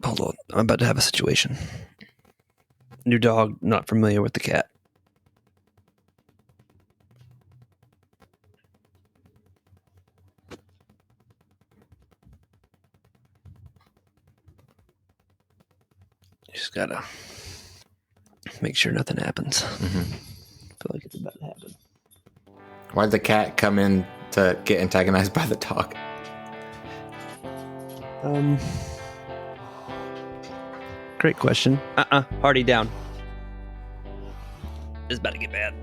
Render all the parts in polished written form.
Hold on. I'm about to have a situation. New dog, not familiar with the cat. Just gotta make sure nothing happens. Mm-hmm. I feel like it's about to happen. Why did the cat come in to get antagonized by the dog? Great question. Hardy down. It's about to get bad.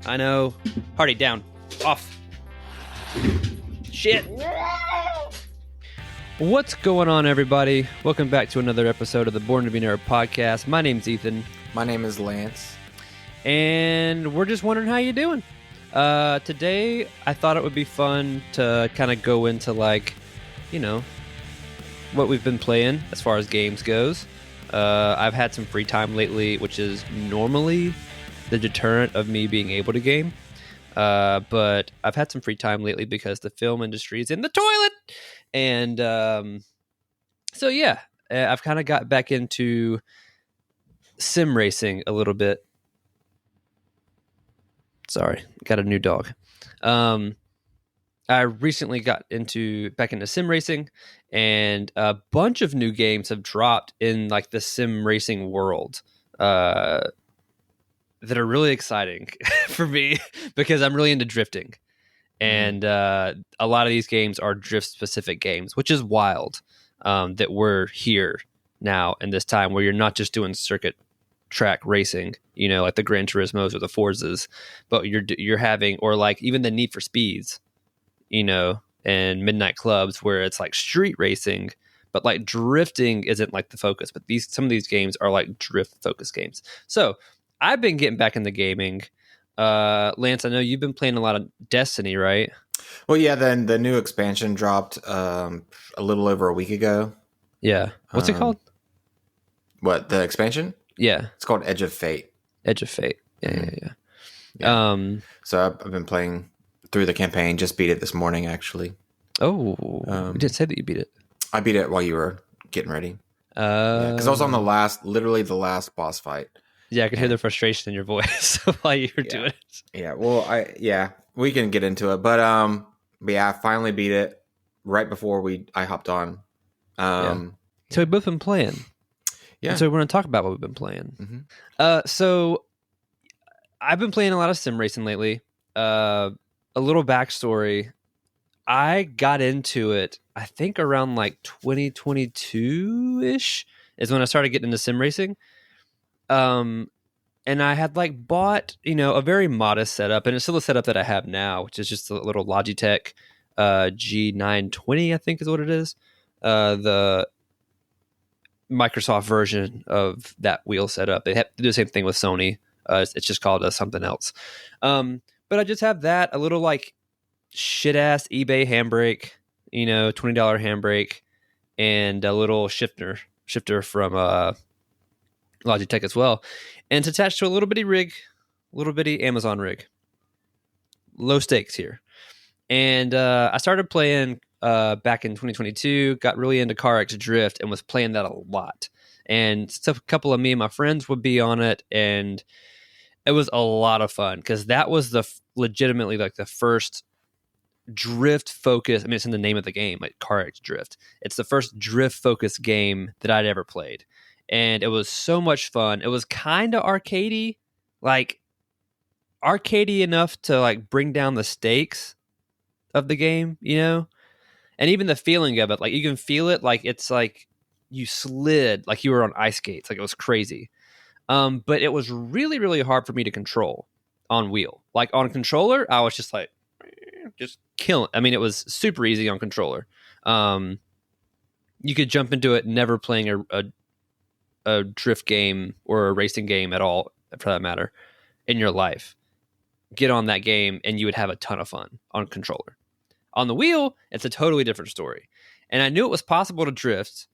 I know. Hardy down. Off. Shit. What's going on, everybody? Welcome back to another episode of the Born2BNerd Podcast. My name's Ethan. My name is Lance. And we're just wondering how you doing. Today, I thought it would be fun to kind of go into, what we've been playing as far as games goes. I've had some free time lately, which is normally the deterrent of me being able to game. But I've had some free time lately because the film industry is in the toilet. And so, yeah, I've kind of got back into sim racing a little bit. Sorry, got a new dog. I recently got back into sim racing, and a bunch of new games have dropped in like the sim racing world that are really exciting for me because I'm really into drifting. And a lot of these games are drift specific games, which is wild that we're here now in this time where you're not just doing circuit track racing, like the Gran Turismos or the Forzas, but you're having, or like even the Need for Speeds, and Midnight Clubs, where it's like street racing, but like drifting isn't like the focus. But some of these games are like drift focused games. So I've been getting back into gaming. Lance, I know you've been playing a lot of Destiny, right? Well, yeah, then the new expansion dropped a little over a week ago. Yeah. What's it called? What, the expansion? Yeah. It's called Edge of Fate. Edge of Fate. Yeah. Yeah. So I've been playing through the campaign, just beat it this morning, actually. Oh, you didn't say that you beat it. I beat it while you were getting ready. Because I was on literally the last boss fight. Yeah, I could hear the frustration in your voice while you were doing it. Yeah, well, we can get into it, but I finally beat it right before I hopped on. So we've both been playing. Yeah. And so we're going to talk about what we've been playing. Mm-hmm. So I've been playing a lot of sim racing lately. A little backstory. I got into it, I think around like 2022-ish is when I started getting into sim racing. And I had like bought, a very modest setup, and it's still a setup that I have now, which is just a little Logitech G920, I think is what it is. The Microsoft version of that wheel setup. They have to do the same thing with Sony. It's just called something else. But I just have that, a little like shit ass eBay handbrake, $20 handbrake, and a little shifter from Logitech as well. And it's attached to a little bitty Amazon rig. Low stakes here. And I started playing back in 2022, got really into Car X Drift and was playing that a lot. And so a couple of me and my friends would be on it, and it was a lot of fun because that was legitimately like the first drift focus. I mean, it's in the name of the game, like Car X Drift. It's the first drift focused game that I'd ever played. And it was so much fun. It was kind of arcadey, like arcadey enough to like bring down the stakes of the game, and even the feeling of it, like you can feel it, like it's like you slid, like you were on ice skates, like it was crazy. But it was really, really hard for me to control on wheel. Like on controller, I was just like, just killing. I mean, it was super easy on controller. You could jump into it, never playing a drift game or a racing game at all, for that matter, in your life. Get on that game and you would have a ton of fun on controller. On the wheel, it's a totally different story. And I knew it was possible to drift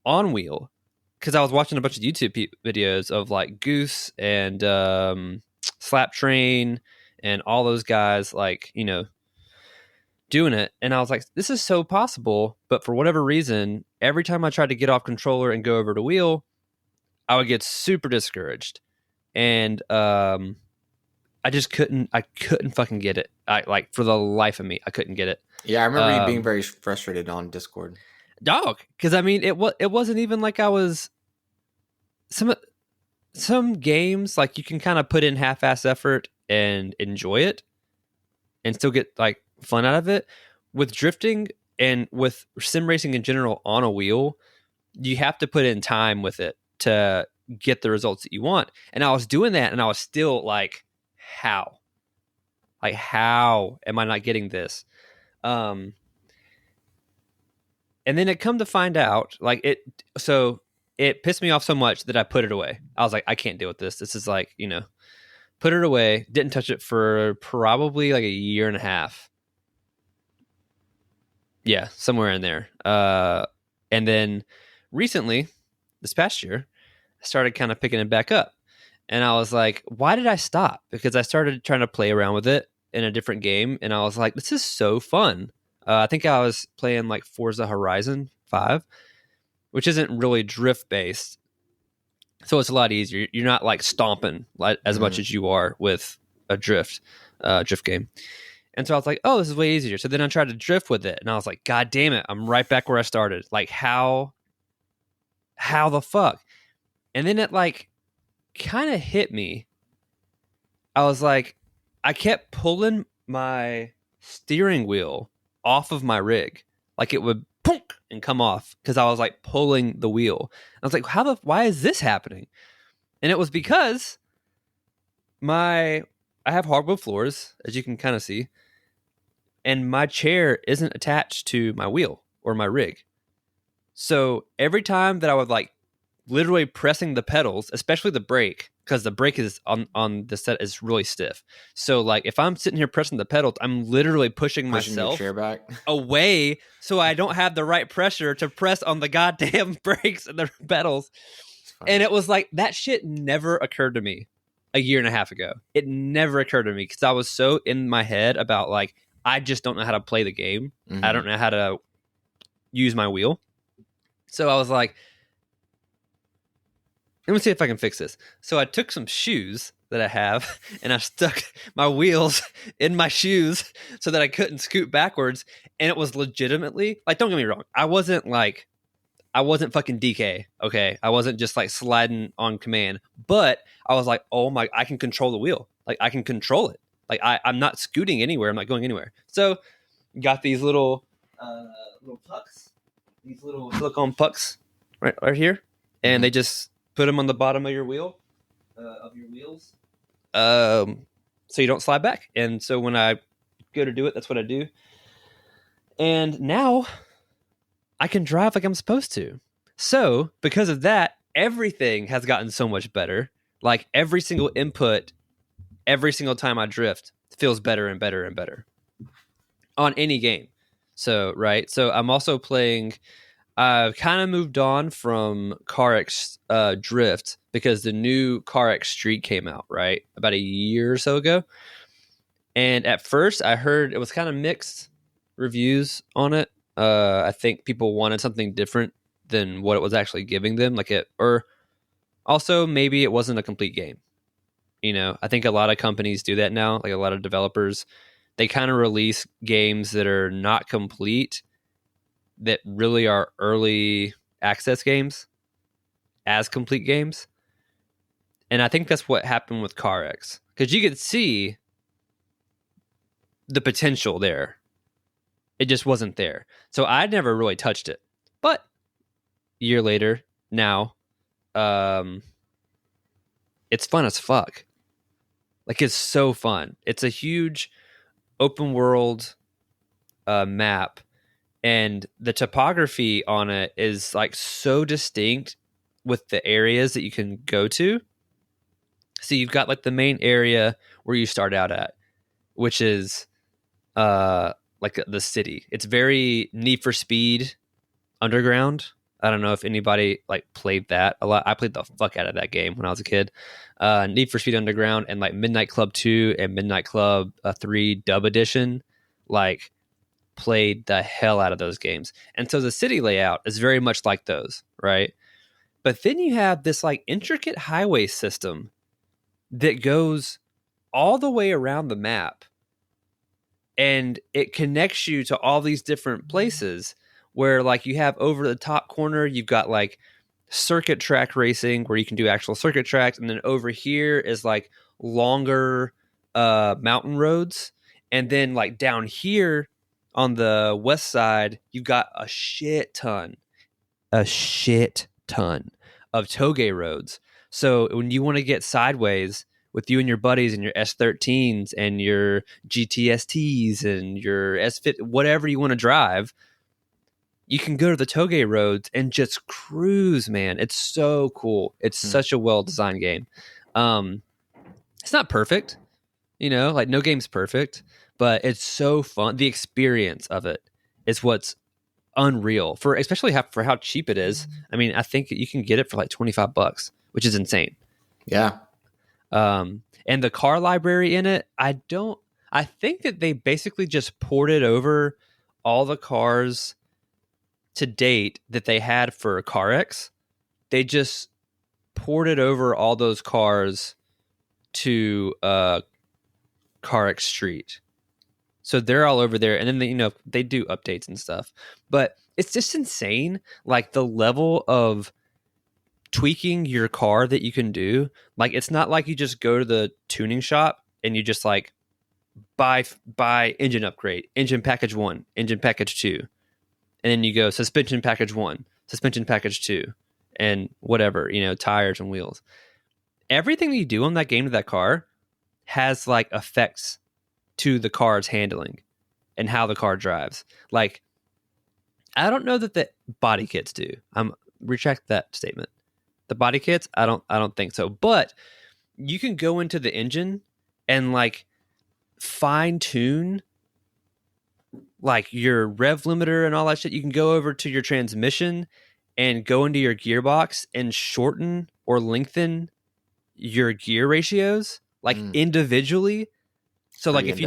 on wheel because I was watching a bunch of YouTube videos of like Goose and Slap Train and all those guys, like, doing it, and I was like, this is so possible, but for whatever reason, every time I tried to get off controller and go over to wheel, I would get super discouraged, and I just couldn't fucking get it. I like, for the life of me, I couldn't get it. Yeah, I remember you being very frustrated on Discord. Dog, because I mean, it wasn't even like I was some games, like, you can kind of put in half-ass effort and enjoy it and still get like fun out of it. With drifting and with sim racing in general on a wheel, you have to put in time with it to get the results that you want. And I was doing that, and I was still like, how am I not getting this? And then it come to find out, like, it pissed me off so much that I put it away. I was like, I can't deal with this. This is like, put it away. Didn't touch it for probably like a year and a half. Yeah, somewhere in there. And then recently, this past year, I started kind of picking it back up. And I was like, why did I stop? Because I started trying to play around with it in a different game. And I was like, this is so fun. I think I was playing like Forza Horizon 5, which isn't really drift based. So it's a lot easier. You're not like stomping as much as you are with a drift game. And so I was like, oh, this is way easier. So then I tried to drift with it, and I was like, God damn it, I'm right back where I started. Like, how the fuck? And then it like kind of hit me. I was like, I kept pulling my steering wheel off of my rig. Like, it would punk and come off because I was like pulling the wheel. I was like, why is this happening? And it was because I have hardwood floors, as you can kind of see, and my chair isn't attached to my wheel or my rig. So every time that I would like literally pressing the pedals, especially the brake, because the brake is on the set is really stiff. So like, if I'm sitting here pressing the pedals, I'm literally pushing myself your chair back away, so I don't have the right pressure to press on the goddamn brakes and the pedals. And it was like, that shit never occurred to me a year and a half ago. It never occurred to me because I was so in my head about like, I just don't know how to play the game. Mm-hmm. I don't know how to use my wheel. So I was like, let me see if I can fix this. So I took some shoes that I have, and I stuck my wheels in my shoes so that I couldn't scoot backwards. And it was legitimately, like, don't get me wrong, I wasn't fucking DK, okay? I wasn't just like sliding on command, but I was like, oh my, I can control the wheel. Like, I can control it. Like, I'm not scooting anywhere. I'm not going anywhere. So got these little pucks, these little silicone pucks right here. And they just put them on the bottom of your wheel, of your wheels, so you don't slide back. And so when I go to do it, that's what I do. And now I can drive like I'm supposed to. So because of that, everything has gotten so much better. Like, every single input, every single time I drift, feels better and better and better on any game. So, right. So I'm also playing, I've kind of moved on from CarX Drift because the new CarX Street came out, right? About a year or so ago. And at first I heard it was kind of mixed reviews on it. I think people wanted something different than what it was actually giving them. Or also maybe it wasn't a complete game. I think a lot of companies do that now. Like, a lot of developers, they kind of release games that are not complete, that really are early access games as complete games. And I think that's what happened with CarX, because you could see the potential there. It just wasn't there. So I never really touched it. But a year later, now, it's fun as fuck. Like, it's so fun. It's a huge open world map. And the topography on it is like so distinct with the areas that you can go to. So you've got like the main area where you start out at, which is like the city. It's very Need for Speed Underground. I don't know if anybody like played that a lot. I played the fuck out of that game when I was a kid. Need for Speed Underground and like Midnight Club 2 and Midnight Club 3 Dub Edition. Like, played the hell out of those games. And so the city layout is very much like those, right? But then you have this like intricate highway system that goes all the way around the map, and it connects you to all these different places where like you have over the top corner, you've got like circuit track racing where you can do actual circuit tracks. And then over here is like longer mountain roads. And then like down here on the west side, you've got a shit ton of toge roads. So when you want to get sideways with you and your buddies and your S13s and your GTSTs and your S50, whatever you want to drive, you can go to the toge roads and just cruise, man. It's so cool. It's such a well-designed game. It's not perfect, like no game's perfect, but it's so fun. The experience of it is what's unreal especially for how cheap it is. I mean, I think you can get it for like $25, which is insane. Yeah. And the car library in it, I think that they basically just ported over all the cars to date that they had for CarX. They just ported over all those cars to CarX Street. So they're all over there, and then they do updates and stuff. But it's just insane, like the level of tweaking your car that you can do. Like it's not like you just go to the tuning shop and you just like buy engine upgrade, engine package 1, engine package 2, and then you go suspension package 1, suspension package 2, and whatever, tires and wheels. Everything that you do on that game to that car has like effects to the car's handling and how the car drives. Like, I don't know that the body kits do. Retract that statement. The body kits, I don't think so. But you can go into the engine and like fine tune like your rev limiter and all that shit. You can go over to your transmission and go into your gearbox and shorten or lengthen your gear ratios like individually. So like if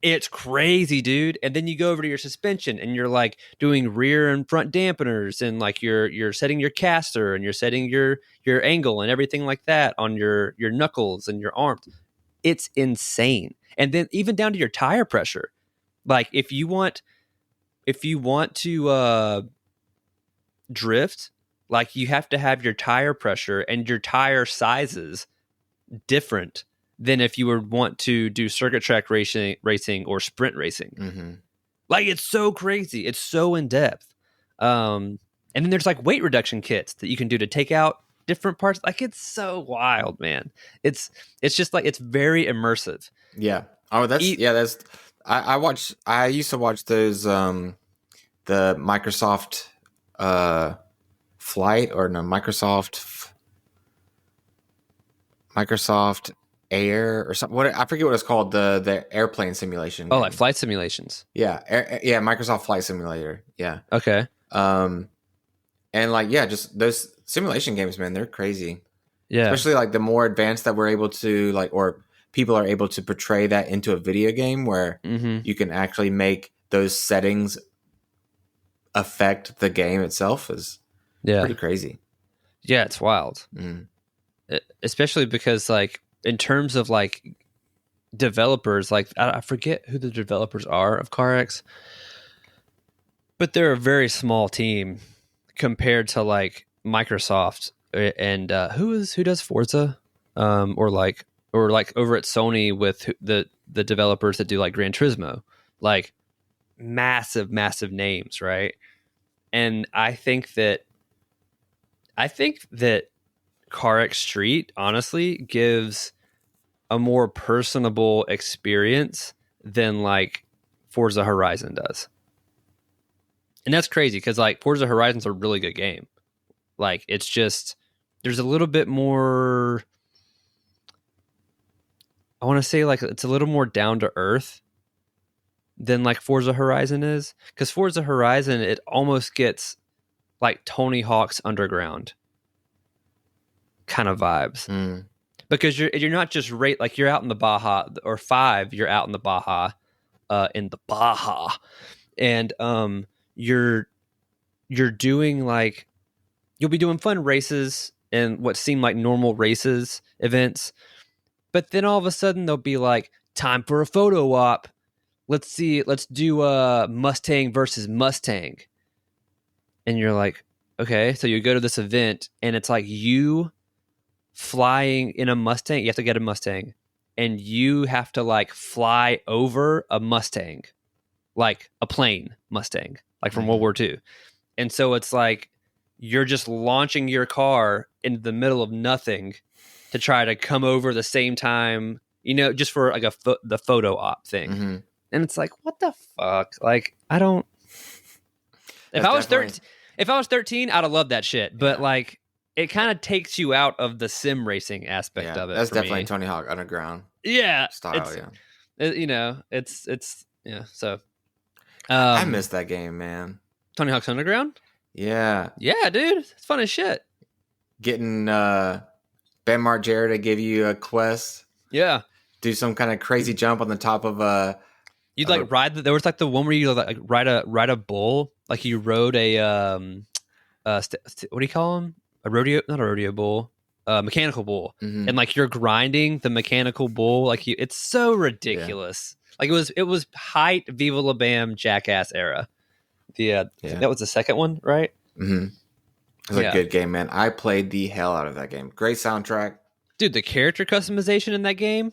it's crazy, dude. And then you go over to your suspension and you're like doing rear and front dampeners, and like you're setting your caster and you're setting your angle and everything like that on your knuckles and your arms. It's insane. And then even down to your tire pressure. Like if you want to drift, like you have to have your tire pressure and your tire sizes different than if you would want to do circuit track racing or sprint racing. Mm-hmm. Like it's so crazy. It's so in depth. And then there's like weight reduction kits that you can do to take out different parts. Like it's so wild, man. It's just like, it's very immersive. Yeah. Oh, that's I used to watch those, the Microsoft, Flight or no, Microsoft Air or something. I forget what it's called. The airplane simulation game. Oh, like flight simulations. Yeah. Microsoft Flight Simulator. Yeah. Okay. And like, yeah, just those simulation games, man, they're crazy. Yeah. Especially like the more advanced that we're able to like, or people are able to portray that into a video game where you can actually make those settings affect the game itself is pretty crazy. Yeah. It's wild. Especially because like, in terms of like developers, like I forget who the developers are of CarX, but they're a very small team compared to like Microsoft and who does Forza, or like over at Sony with the developers that do like Gran Turismo, like massive names, right? And I think that CarX Street honestly gives a more personable experience than like Forza Horizon does. And that's crazy because like Forza Horizon's a really good game. Like it's just, there's a little bit more, I want to say like it's a little more down to earth than like Forza Horizon is. Because Forza Horizon, it almost gets like Tony Hawk's Underground kind of vibes. Because you're not just like you're out in the Baja, or 5, you're out in the Baja, and you're doing like, you'll be doing fun races and what seem like normal races events, but then all of a sudden they'll be like, time for a photo op. Let's do Mustang versus Mustang. And you're like, okay. So you go to this event and it's like you flying in a Mustang. You have to get a Mustang and you have to like fly over a Mustang, like a plane Mustang, like from World War II. And so it's like you're just launching your car into the middle of nothing to try to come over the same time, just for like the photo op thing. Mm-hmm. And it's like, what the fuck? Like, I don't. If I was 13, I'd have loved that shit. But like, it kind of takes you out of the sim racing aspect of it. That's definitely Tony Hawk Underground. Yeah, style. It's So, I miss that game, man. Tony Hawk's Underground. Yeah, dude, it's fun as shit. Getting Ben Margera to give you a quest. Yeah, do some kind of crazy jump on the top of a. You'd like ride. There was like the one where you like ride a bull. Like you rode a what do you call them? A rodeo? Not a rodeo bull. Mechanical bull. Mm-hmm. And like you're grinding the mechanical bull. Like it's so ridiculous. Yeah. Like it was height Viva La Bam Jackass era. That was the second one, right? Mm-hmm. It was a good game, man. I played the hell out of that game. Great soundtrack, dude. The character customization in that game.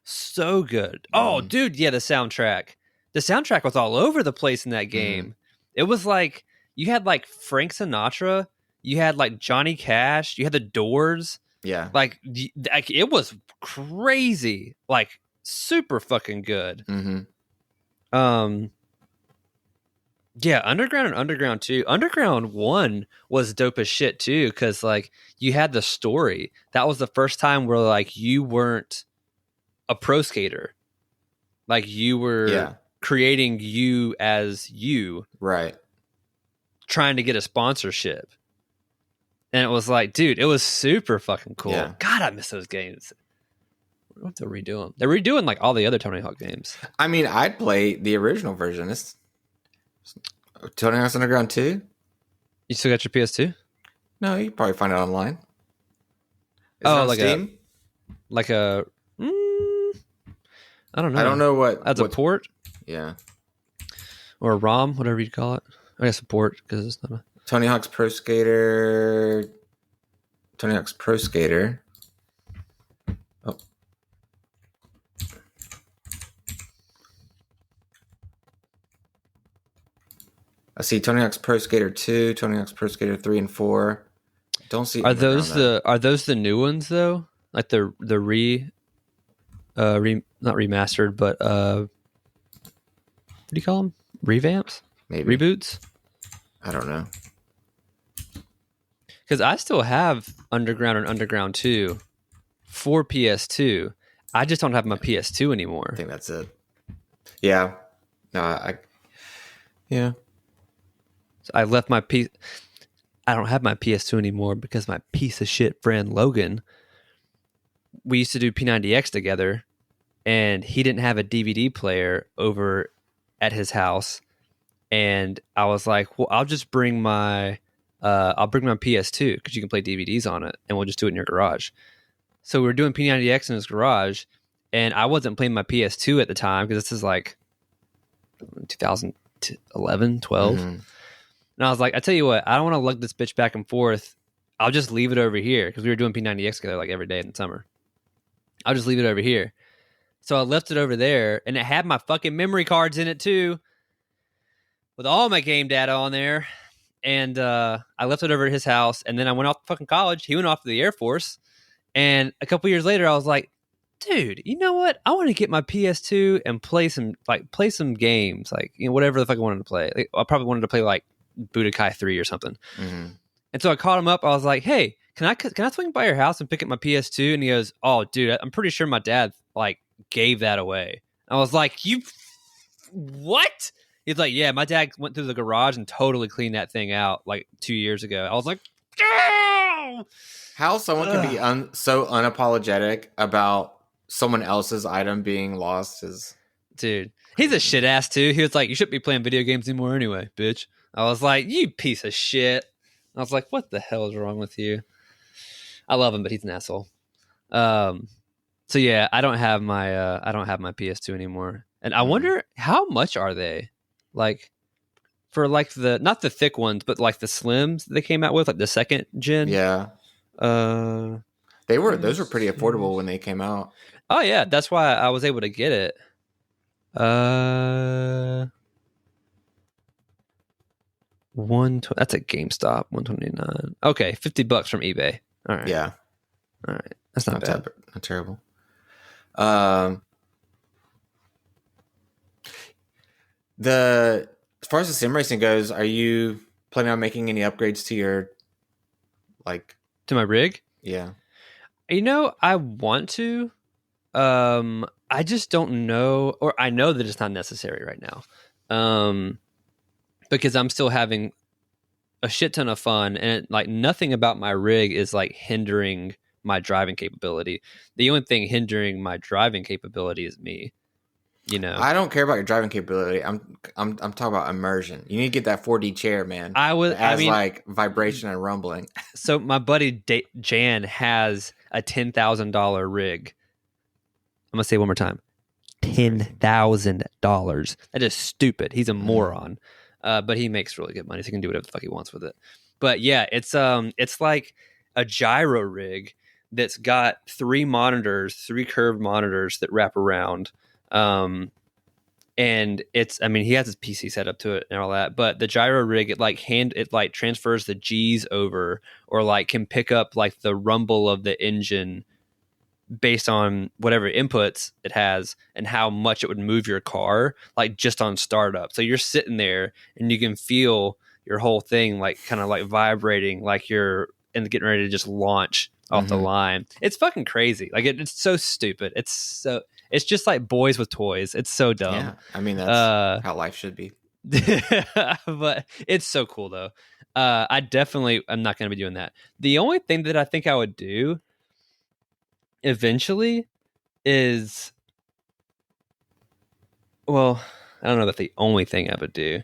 So good. Oh, dude, the soundtrack. The soundtrack was all over the place in that game. It was like you had like Frank Sinatra, you had like Johnny Cash, you had the Doors. Yeah. Like it was crazy. Like super fucking good. Mm-hmm. Yeah, Underground and Underground 2. Underground 1 was dope as shit too, because like you had the story. That was the first time where like you weren't a pro skater, like you were creating you as you, right, trying to get a sponsorship. And it was like, dude, it was super fucking cool. God, I miss those games. What they're redoing? They're redoing like all the other Tony Hawk games. I mean, I'd play the original version. It's Tony Hawk's Underground 2. You still got your PS2? No, you can probably find it online. Is it on Steam? I don't know. I don't know what a port. Yeah, or a ROM, whatever you call it. I guess a port because it's not a Tony Hawk's Pro Skater. Tony Hawk's Pro Skater. Oh, I see Tony Hawk's Pro Skater 2, Tony Hawk's Pro Skater 3 and 4. Don't see. Are those the new ones though? Like the not remastered, but what do you call them? Revamps? Maybe reboots? I don't know. Because I still have Underground and Underground 2 for PS2. I just don't have my PS2 anymore. I think that's it. Yeah. No, yeah. So I left my I don't have my PS2 anymore because my piece of shit friend Logan, we used to do P90X together, and he didn't have a DVD player over at his house. And I was like, well, I'll just bring my PS2 because you can play DVDs on it, and we'll just do it in your garage. So we were doing P90X in his garage, and I wasn't playing my PS2 at the time because this is like 2011, 12. Mm-hmm. And I was like, I tell you what, I don't want to lug this bitch back and forth. I'll just leave it over here because we were doing P90X together like every day in the summer. I'll just leave it over here. So I left it over there, and it had my fucking memory cards in it too, with all my game data on there. And I left it over at his house, and then I went off to fucking college. He went off to the Air Force. And a couple years later, I was like, dude, you know what? I want to get my PS2 and play some games, like, you know, whatever the fuck I wanted to play. Like, I probably wanted to play like Budokai 3 or something. Mm-hmm. And so I called him up. I was like, hey, can I swing by your house and pick up my PS2? And he goes, oh, dude, I'm pretty sure my dad like gave that away. I was like, you what? He's like, yeah, my dad went through the garage and totally cleaned that thing out like 2 years ago. I was like, no! How someone can be so unapologetic about someone else's item being lost is... Dude. He's a shit ass too. He was like, "You shouldn't be playing video games anymore, anyway, bitch." I was like, "You piece of shit." I was like, "What the hell is wrong with you?" I love him, but he's an asshole. So yeah, I don't have my PS2 anymore, and I wonder how much are they, like, for like the not the thick ones, but like the slims they came out with, like the second gen. Yeah. Those were pretty affordable when they came out. Oh yeah, that's why I was able to get it. That's at GameStop. $129. Okay, $50 from eBay. All right. Yeah. All right. That's not bad. Not terrible. As far as the sim racing goes, are you planning on making any upgrades to your to my rig? Yeah. I want to. I just don't know, or I know that it's not necessary right now. Because I'm still having a shit ton of fun, and nothing about my rig is like hindering my driving capability. The only thing hindering my driving capability is me. I don't care about your driving capability. I'm talking about immersion. You need to get that 4D chair, man. Like vibration and rumbling. So my buddy Jan has a $10,000 rig. I'm gonna say it one more time. $10,000. That is stupid. He's a moron. But he makes really good money, so he can do whatever the fuck he wants with it. But yeah, it's like a gyro rig that's got three curved monitors that wrap around. And he has his PC set up to it and all that, but the gyro rig, it transfers the G's over, or can pick up the rumble of the engine based on whatever inputs it has and how much it would move your car, just on startup. So you're sitting there and you can feel your whole thing kind of vibrating, like you're getting ready to just launch off the line. It's fucking crazy. It's so stupid. It's just like boys with toys. It's so dumb. Yeah, I mean, that's how life should be. But it's so cool though. I definitely am not going to be doing that. The only thing that I think I would do eventually is, well, I don't know about the only thing I would do.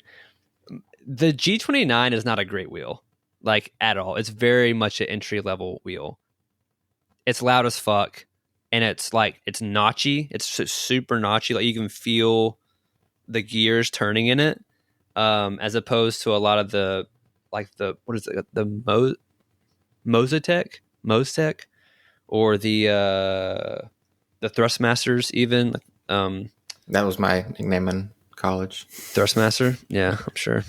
The G29 is not a great wheel, at all. It's very much an entry level wheel. It's loud as fuck, and it's notchy. It's super notchy. You can feel the gears turning in it, as opposed to a lot of the what is it, the Mostec, or the Thrustmasters even. That was my nickname in college. Thrustmaster, yeah, I'm sure.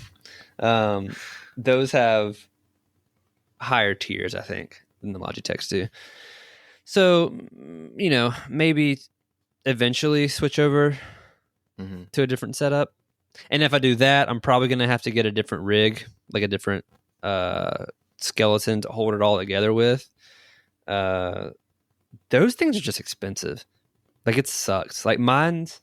Those have higher tiers, I think, than the Logitechs do. So, maybe eventually switch over to a different setup. And if I do that, I'm probably going to have to get a different rig, a different skeleton to hold it all together with. Those things are just expensive. It sucks. Mine's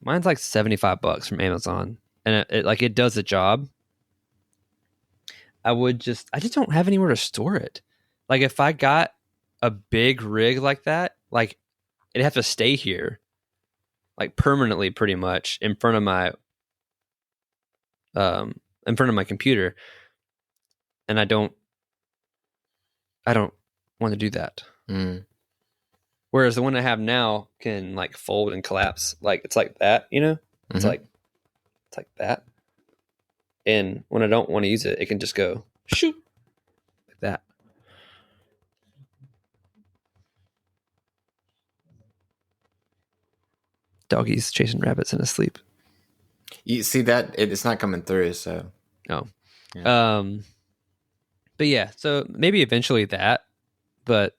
$75 from Amazon, and it does the job. I just don't have anywhere to store it. If I got a big rig like that, it'd have to stay here, permanently, pretty much in front of my computer, and I don't want to do that. Whereas the one I have now can fold and collapse, it's like that, it's like that. And when I don't want to use it, it can just go shoot like that. Doggy's chasing rabbits in his sleep. You see that it's not coming through, so. Oh, yeah. But yeah, so maybe eventually that, but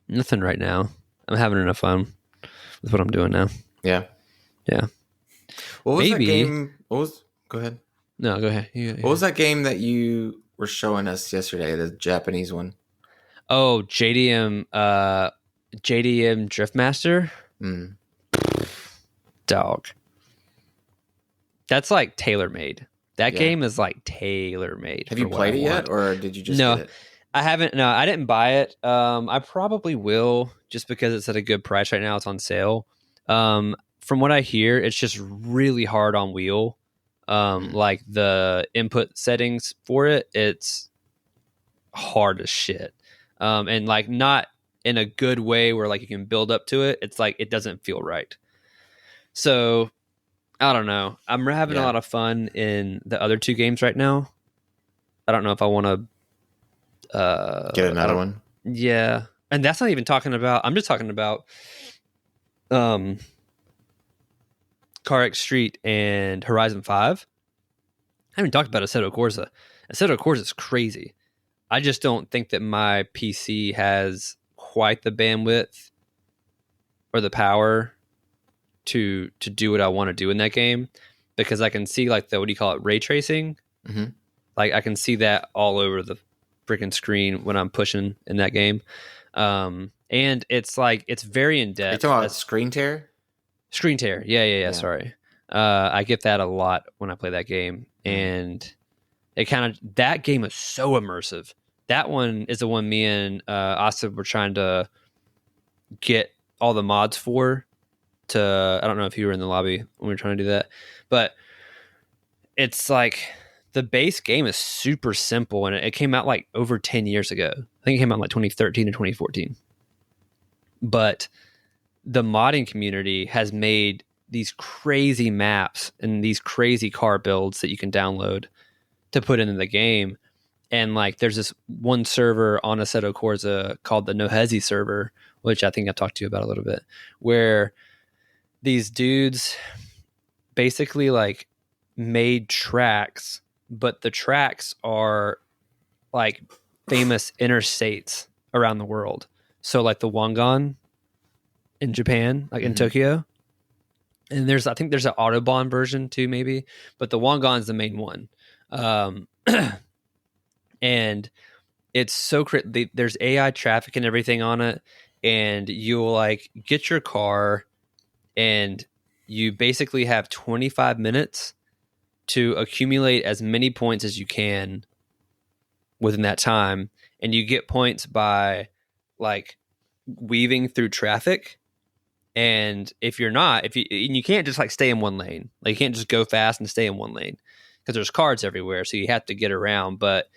nothing right now. I'm having enough fun with what I'm doing now. Yeah. What was that game? Go ahead. No, go ahead. What was that game that you were showing us yesterday? The Japanese one. Oh, JDM Driftmaster. Dog. That's tailor-made. That game is tailor-made. Have you played it yet, or did you just get it? I haven't. No, I didn't buy it. I probably will, just because it's at a good price right now. It's on sale. from what I hear, it's just really hard on wheel. Like the input settings for it, it's hard as shit. And like not in a good way where like you can build up to it. It's like it doesn't feel right. So I don't know. I'm having a lot of fun in the other two games right now. I don't know if I want to get another one. Yeah. And that's not even talking about, I'm just talking about Car X Street and Horizon 5. I haven't talked about Assetto Corsa. Assetto Corsa is crazy. I just don't think that my PC has quite the bandwidth or the power to do what I want to do in that game, because I can see like the, what do you call it, ray tracing? Mm-hmm. Like I can see that all over the freaking screen when I'm pushing in that game. And it's like, it's very in depth. Are you talking about screen tear? Screen tear. Yeah. Sorry. I get that a lot when I play that game. And it kind of, that game is so immersive. That one is the one me and Asa were trying to get all the mods for. I don't know if you were in the lobby when we were trying to do that, but it's like the base game is super simple, and it came out like over 10 years ago. I think it came out like 2013 or 2014. But the modding community has made these crazy maps and these crazy car builds that you can download to put into the game. And like there's this one server on Assetto Corsa called the Nohezi server, which I think I've talked to you about a little bit, where these dudes basically like made tracks, but the tracks are like famous interstates around the world. So like the Wangan in Japan, like in Tokyo. And I think there's an Autobahn version too, maybe, but the Wangan is the main one. And it's so there's AI traffic and everything on it. And you'll like get your car, and you basically have 25 minutes to accumulate as many points as you can within that time. And you get points by like weaving through traffic. And if you're not, and you can't just like stay in one lane, like you can't just go fast and stay in one lane because there's cars everywhere. So you have to get around. But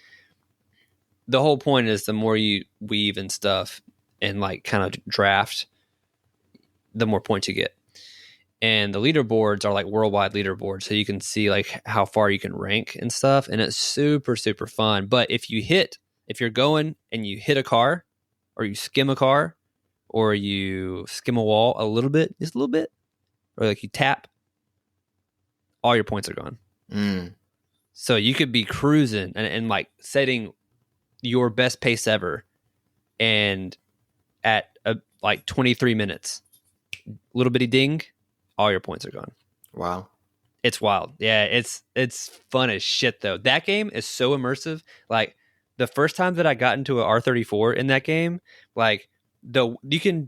the whole point is the more you weave and stuff and like kind of draft, the more points you get. And the leaderboards are like worldwide leaderboards, so you can see like how far you can rank and stuff. And it's super, super fun. But if you're going and you hit a car, or you skim a car, or you skim a wall just a little bit, or like you tap, all your points are gone. So you could be cruising and like setting your best pace ever, and at like 23 minutes, little bitty ding, all your points are gone. Wow. It's wild. Yeah, it's fun as shit though. That game is so immersive. Like the first time that I got into an R34 in that game, like you can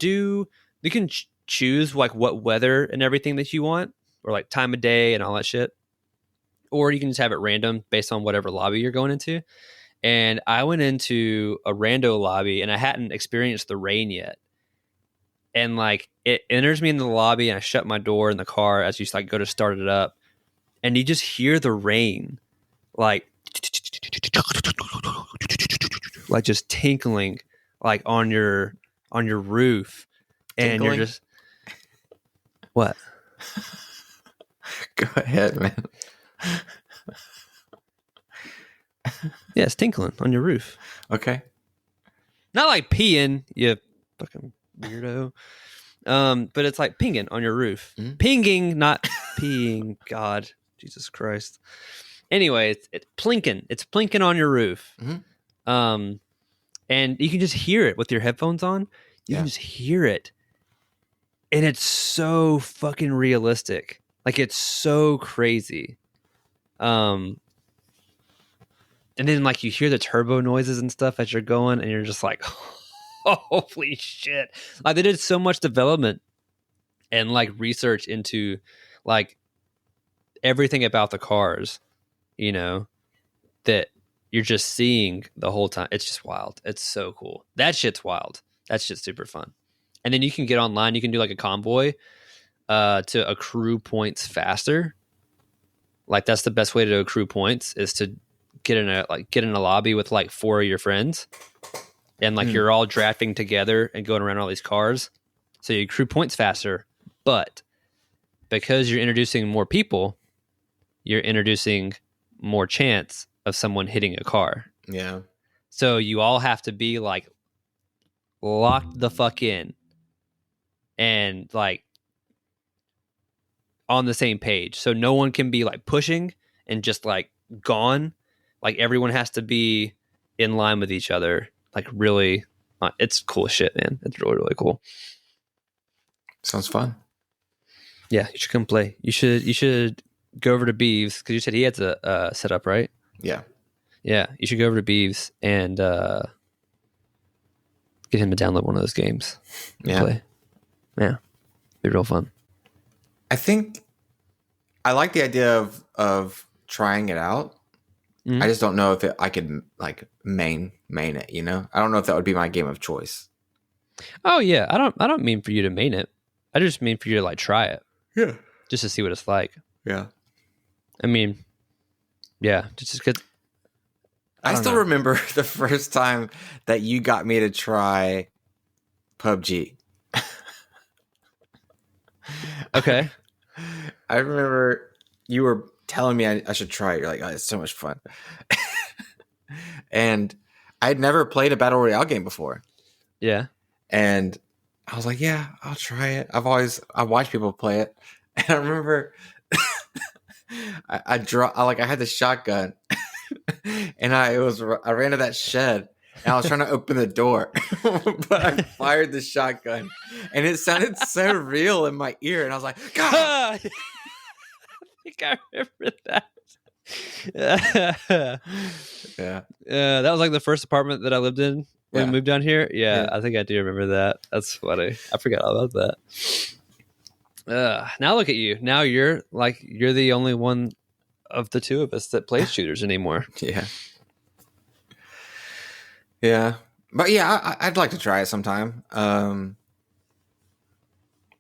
choose like what weather and everything that you want, or like time of day and all that shit. Or you can just have it random based on whatever lobby you're going into. And I went into a rando lobby and I hadn't experienced the rain yet. And like it enters me in the lobby, and I shut my door in the car as you like go to start it up, and you just hear the rain like just tinkling like on your roof. And Tinkling? you're just what? Go ahead, man. Yeah, it's tinkling on your roof. Okay. Not like peeing, you fucking weirdo. But it's like pinging on your roof. Mm-hmm. Pinging, not peeing. God, Jesus Christ. Anyway, it's plinking. It's plinking on your roof. Mm-hmm. And you can just hear it with your headphones on. You can just hear it. And it's so fucking realistic. Like it's so crazy. And then like you hear the turbo noises and stuff as you're going, and you're just like, holy shit. Like they did so much development and like research into like everything about the cars, you know, that you're just seeing the whole time. It's just wild. It's so cool. That shit's wild. That shit's super fun. And then you can get online, you can do like a convoy to accrue points faster. Like that's the best way to accrue points is to get in a lobby with like 4 of your friends, and like you're all drafting together and going around all these cars, so you accrue points faster. But because you're introducing more people, you're introducing more chance of someone hitting a car. Yeah. So you all have to be like locked the fuck in and like on the same page. So no one can be like pushing and just like gone. Like everyone has to be in line with each other. Like really, it's cool shit, man. It's really, really cool. Sounds fun. Yeah, you should come play. You should go over to Beeves because you said he had to set up, right? Yeah. Yeah, you should go over to Beeves and get him to download one of those games. Yeah. Play. Yeah, be real fun. I think I like the idea of trying it out. Mm-hmm. I just don't know if I could like main it. You know, I don't know if that would be my game of choice. Oh yeah, I don't mean for you to main it. I just mean for you to like try it. Yeah, just to see what it's like. Yeah, I mean, yeah, just because. I still remember the first time that you got me to try PUBG. Okay. I remember you were telling me I should try it. You're like, oh, it's so much fun. And I'd never played a Battle Royale game before. Yeah. And I was like, yeah, I'll try it. I watched people play it. And I remember I had the shotgun and I ran to that shed and I was trying to open the door, but I fired the shotgun and it sounded so real in my ear. And I was like, God. I think I remember that. Yeah. That was like the first apartment that I lived in when we moved down here. Yeah, I think I do remember that. That's funny. I forgot all about that. Now look at you. Now you're the only one of the two of us that plays shooters anymore. Yeah. Yeah. But yeah, I'd like to try it sometime.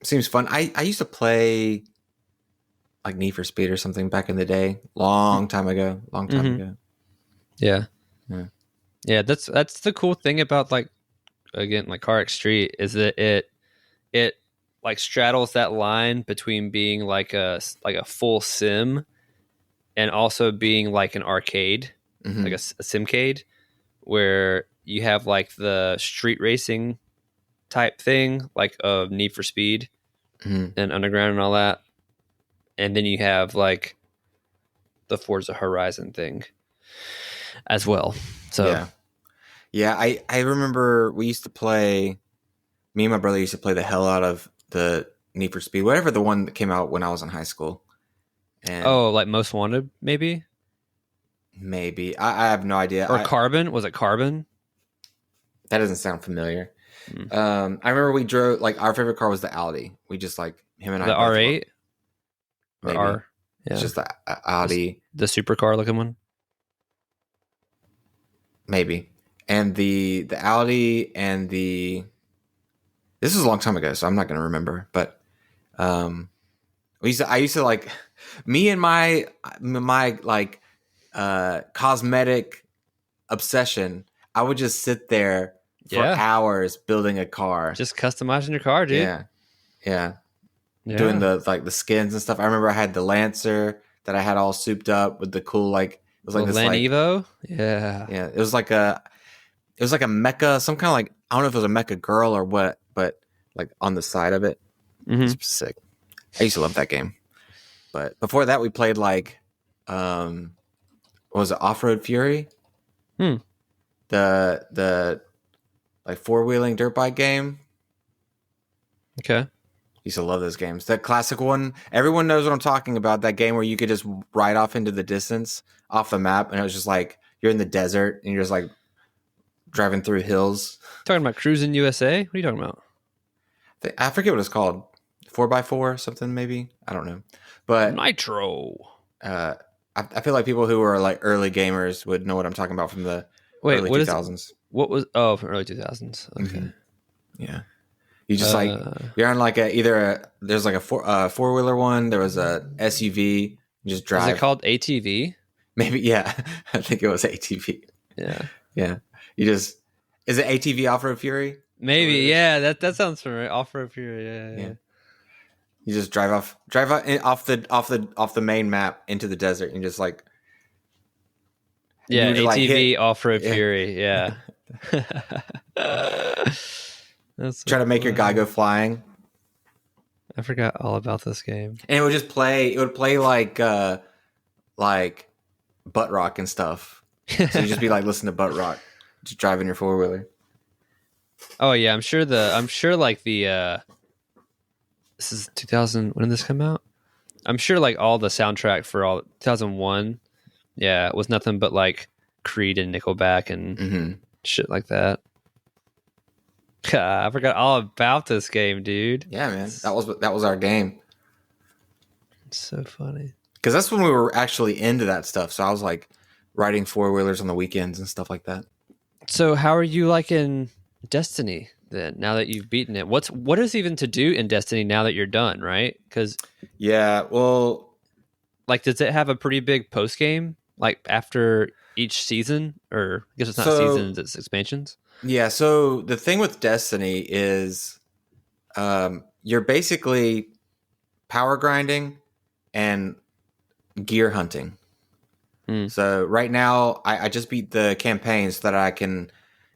Seems fun. I used to play like Need for Speed or something back in the day. Long time ago. Yeah. Yeah, that's the cool thing about like Car X Street is that it like straddles that line between being like a full sim and also being like an arcade, like a simcade, where you have like the street racing type thing, like of Need for Speed and Underground and all that, and then you have like the Forza Horizon thing as well. So yeah, I remember me and my brother used to play the hell out of the Need for Speed, whatever the one that came out when I was in high school. And like Most Wanted, maybe. I have no idea. Or Carbon? Was it Carbon? That doesn't sound familiar. I remember we drove, like, our favorite car was the Audi. We just, like, him and I. The R8? Maybe. Or R? Yeah. It's just the Audi. The supercar looking one? Maybe. And the Audi and this was a long time ago, so I'm not going to remember. But I used to like, me and my like cosmetic obsession, I would just sit there for hours building a car. Just customizing your car, dude. Yeah. Doing the skins and stuff. I remember I had the Lancer that I had all souped up with the cool, like, it was like this, Land like, Evo? Yeah. Yeah. It was like a mecha, some kind of like, I don't know if it was a mecha girl or what, but like on the side of it. It's sick. I used to love that game. But before that, we played like, what was it, Off-Road Fury? The like four-wheeling dirt bike game. Okay. Used to love those games. That classic one, everyone knows what I'm talking about. That game where you could just ride off into the distance off the map, and it was just like you're in the desert and you're just like driving through hills. Talking about Cruising USA? What are you talking about? I forget what it's called. 4x4 something maybe. I don't know. But Nitro. I feel like people who are like early gamers would know what I'm talking about from the early 2000s. What was from early 2000s? Okay. Yeah. You just like you're on like there's like a four-wheeler one. There was a SUV. You just drive. Is it called ATV? Maybe, yeah. I think it was ATV. Yeah. Yeah. Is it ATV Off-Road Fury? Maybe, yeah. That sounds familiar. Off-Road Fury, yeah. You just drive off off the main map into the desert and just like ATV Off-Road Fury, yeah. That's try to make your guy go flying. I forgot all about this game. And it would just play. It would play like butt rock and stuff. So you just be like listening to butt rock, just driving your 4-wheeler. Oh yeah, I'm sure like the this is 2000. When did this come out? I'm sure like all the soundtrack for all 2001. Yeah, it was nothing but like Creed and Nickelback and shit like that. I forgot all about this game, dude. Yeah, man, that was our game. It's so funny because that's when we were actually into that stuff. So I was like riding 4-wheelers on the weekends and stuff like that. So how are you liking Destiny then? Now that you've beaten it, what is even to do in Destiny now that you're done? Right? Because like, does it have a pretty big post game like after each season, or I guess it's not seasons, it's expansions? Yeah, so the thing with Destiny is you're basically power grinding and gear hunting. So right now, I just beat the campaign so that I can,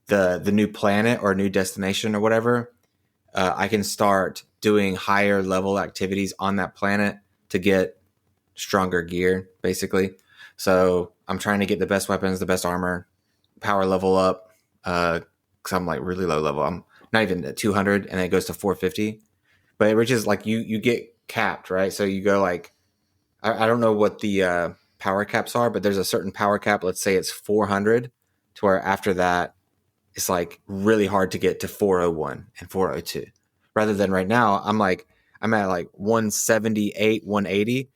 the new planet or new destination or whatever, I can start doing higher level activities on that planet to get stronger gear, basically. So I'm trying to get the best weapons, the best armor, power level up, because I'm like really low level. I'm not even at 200, and then it goes to 450. But it reaches like you get capped, right? So you go like I don't know what the power caps are, but there's a certain power cap. Let's say it's 400, to where after that it's like really hard to get to 401 and 402. Rather than right now, I'm at like 178, 180,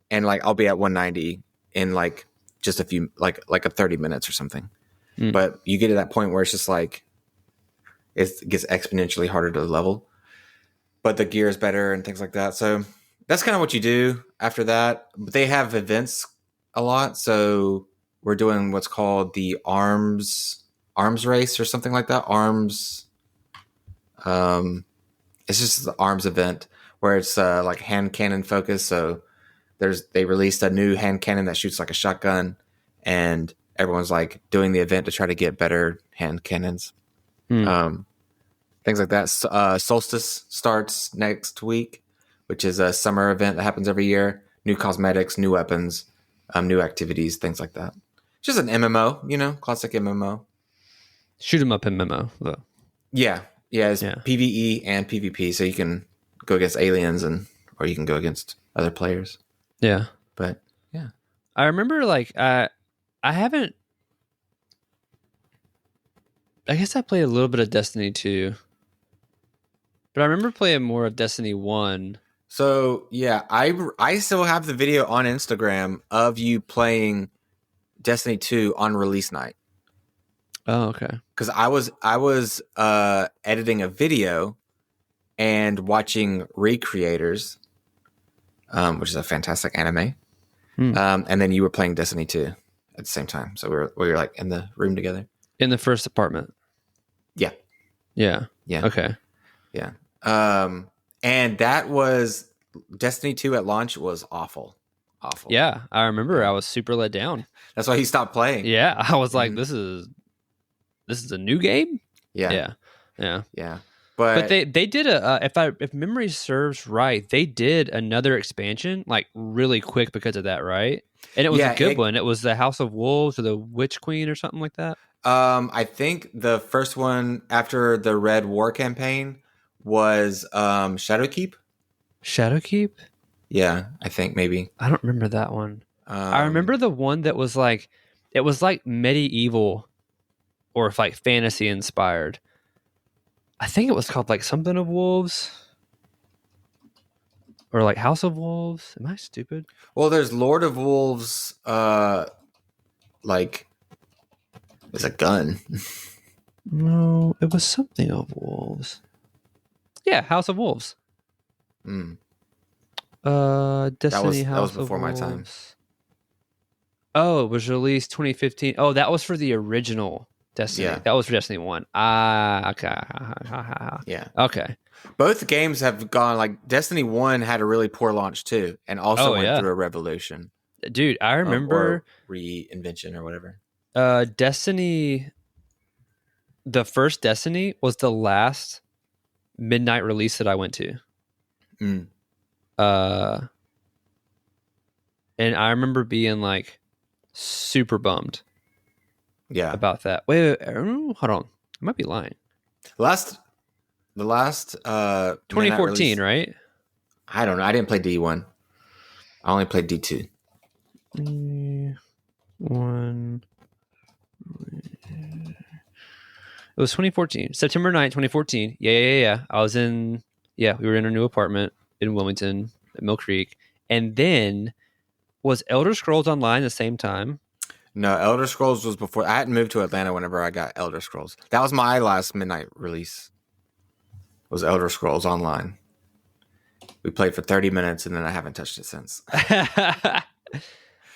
and like I'll be at 190 in like just a few like a 30 minutes or something. But you get to that point where it's just like it gets exponentially harder to level, but the gear is better and things like that. So that's kind of what you do after that. But they have events a lot. So we're doing what's called the arms race or something like that. It's just the arms event where it's like hand cannon focused. So they released a new hand cannon that shoots like a shotgun, and everyone's like doing the event to try to get better hand cannons. Things like that. Solstice starts next week, which is a summer event that happens every year. New cosmetics, new weapons, new activities, things like that. It's just an MMO, classic MMO. Shoot 'em up MMO, though. Yeah. It's PvE and PvP, so you can go against aliens or you can go against other players. Yeah. But yeah. I remember like I guess I played a little bit of Destiny 2. But I remember playing more of Destiny 1. So, yeah, I still have the video on Instagram of you playing Destiny 2 on release night. Oh, okay. Because I was editing a video and watching Recreators, which is a fantastic anime. And then you were playing Destiny 2 at the same time. So we were like in the room together. In the first apartment. Yeah. Yeah. Yeah. Okay. Yeah. And that was Destiny 2 at launch was awful. Yeah. I remember I was super let down. That's why he stopped playing. Yeah. I was like, this is a new game? Yeah. Yeah. But they did if memory serves right, they did another expansion like really quick because of that, right? And it was a good one. It was the House of Wolves or the Witch Queen or something like that. I think the first one after the Red War campaign was Shadowkeep. Shadowkeep? Yeah, I think maybe. I don't remember that one. I remember the one that was like, it was like medieval or like fantasy inspired. I think it was called like something of Wolves or like House of Wolves. Am I stupid? Well, there's Lord of Wolves. Like there's a gun. No, it was something of Wolves. Yeah, House of Wolves. Mm. Destiny That was House of before my time. Wolves. Oh, it was released 2015. Oh, that was for the original Destiny. Yeah. That was for Destiny 1. Ah, okay. Yeah. Okay. Both games have gone, like, Destiny 1 had a really poor launch too, and also Oh, went yeah. through a revolution. Dude, I remember or reinvention or whatever. Destiny, the first Destiny was the last midnight release that I went to. Mm. And I remember being like super bummed Yeah. about that. Wait, hold on. I might be lying. The last 2014, right? I don't know. I didn't play D1. I only played D2. One. It was 2014. September 9th, 2014. Yeah. I was in, we were in a new apartment in Wilmington at Mill Creek. And then was Elder Scrolls Online the same time? No, Elder Scrolls was before. I hadn't moved to Atlanta whenever I got Elder Scrolls. That was my last midnight release. Was Elder Scrolls Online. We played for 30 minutes and then I haven't touched it since.